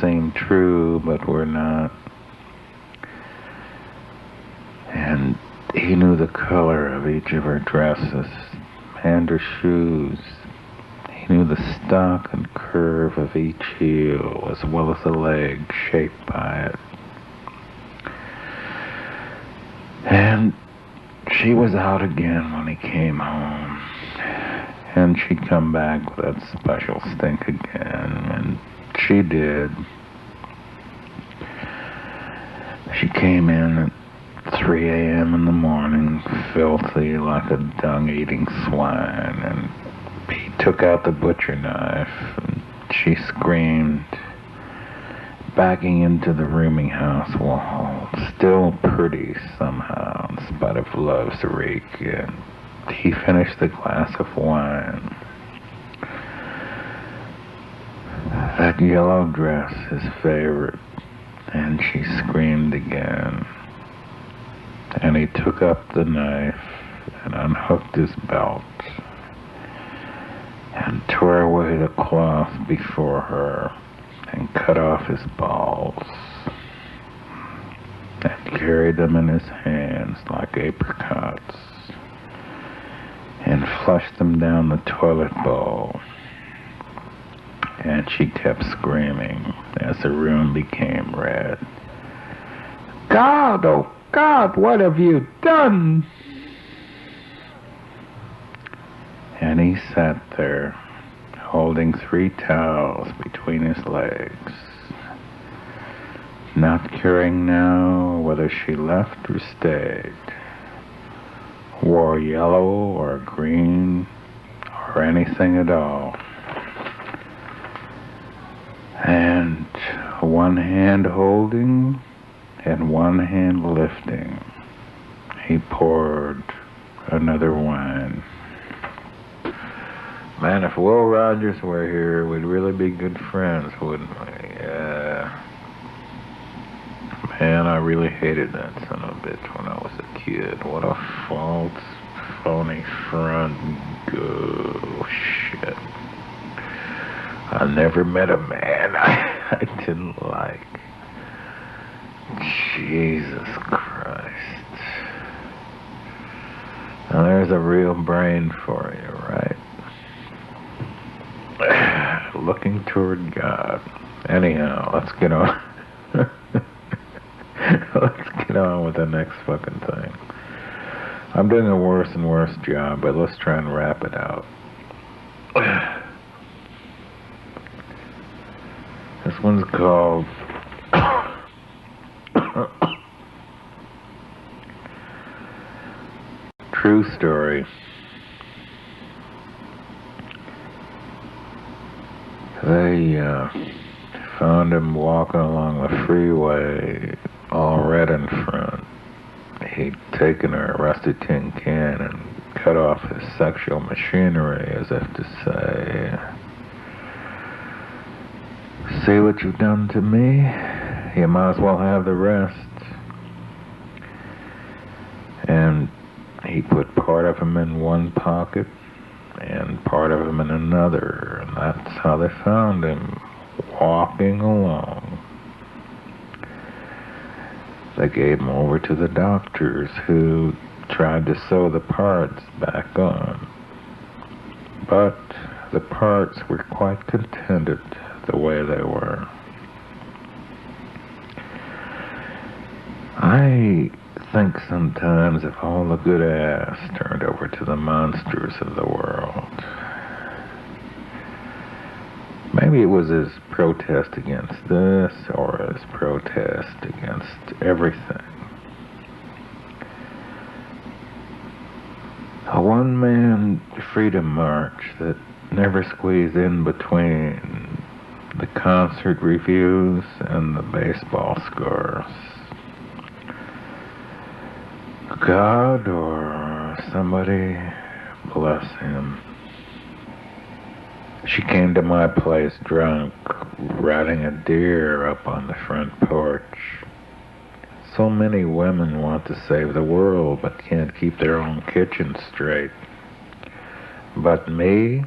seemed true but were not. And he knew the color of each of her dresses and her shoes. He knew the stock and curve of each heel, as well as the leg shaped by it. And she was out again when he came home. And she'd come back with that special stink again, and she did. She came in at 3 a.m. in the morning, filthy like a dung-eating swine, and he took out the butcher knife, and she screamed, backing into the rooming house wall, still pretty somehow, in spite of love's reek, and he finished the glass of wine. That yellow dress, his favorite, and she screamed again. And he took up the knife and unhooked his belt and tore away the cloth before her and cut off his balls and carried them in his hands like apricots and flushed them down the toilet bowl. And she kept screaming as the room became red. God, oh God, what have you done? And he sat there, holding 3 towels between his legs, not caring now whether she left or stayed, wore yellow or green or anything at all. And one hand holding and one hand lifting, he poured another wine. Man, if Will Rogers were here, we'd really be good friends, wouldn't we? Yeah. Man, I really hated that son of a bitch when I was a kid. What a false, phony front. Oh, shit. I never met a man I didn't like. Jesus Christ. Now there's a real brain for you, right? Looking toward God. Anyhow, let's get on. Let's get on with the next fucking thing. I'm doing a worse and worse job, but let's try and wrap it out. This one's called True Story. They found him walking along the freeway, all red in front. He'd taken a rusty tin can and cut off his sexual machinery as if to say, "See what you've done to me? You might as well have the rest." And he put part of him in one pocket and part of him in another, and that's how they found him, walking along, They gave him over to the doctors, who tried to sew the parts back on. But the parts were quite contented the way they were. I think sometimes if all the good ass turned over to the monsters of the world, maybe it was as protest against this or as protest against everything. A one-man freedom march that never squeezed in between the concert reviews and the baseball scores. God or somebody bless him. She came to my place drunk, riding a deer up on the front porch. So many women want to save the world but can't keep their own kitchen straight. But me?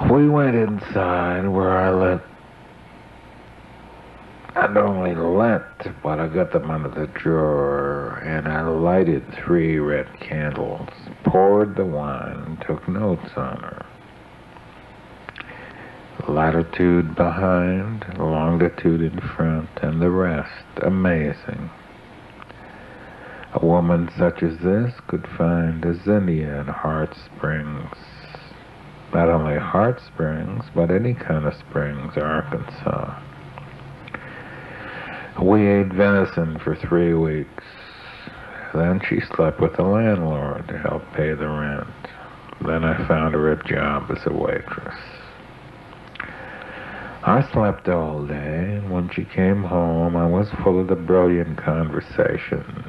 We went inside where I'd only let, but I got them under the drawer, and I lighted 3 red candles, poured the wine, and took notes on her. Latitude behind, longitude in front, and the rest amazing. A woman such as this could find a zinnia in Heart Springs. Not only Heart Springs, but any kind of Springs, Arkansas. We ate venison for 3 weeks. Then she slept with the landlord to help pay the rent. Then I found her a job as a waitress. I slept all day, and when she came home, I was full of the brilliant conversation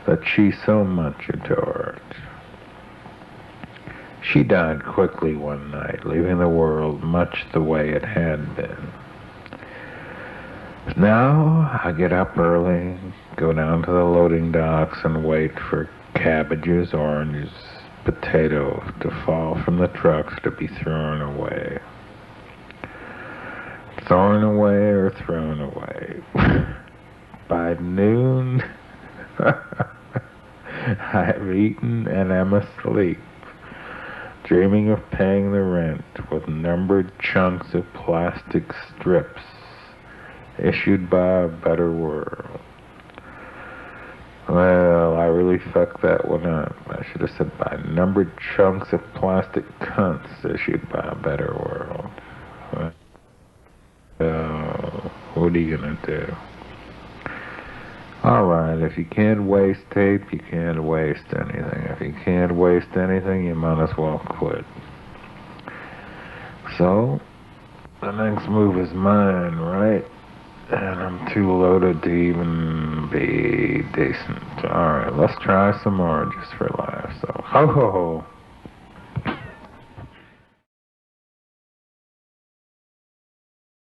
that she so much adored. She died quickly one night, leaving the world much the way it had been. Now, I get up early, go down to the loading docks and wait for cabbages, oranges, potatoes to fall from the trucks to be thrown away. Thrown away or thrown away. By noon, I've eaten and am asleep, dreaming of paying the rent with numbered chunks of plastic strips issued by a better world. Well, I really fucked that one up. I should have said by numbered chunks of plastic cunts issued by a better world. Well, what are you gonna do? Alright, if you can't waste tape, you can't waste anything. If you can't waste anything, you might as well quit. So, the next move is mine, right? And I'm too loaded to even be decent. Alright, let's try some more just for laughs. So, ho ho ho.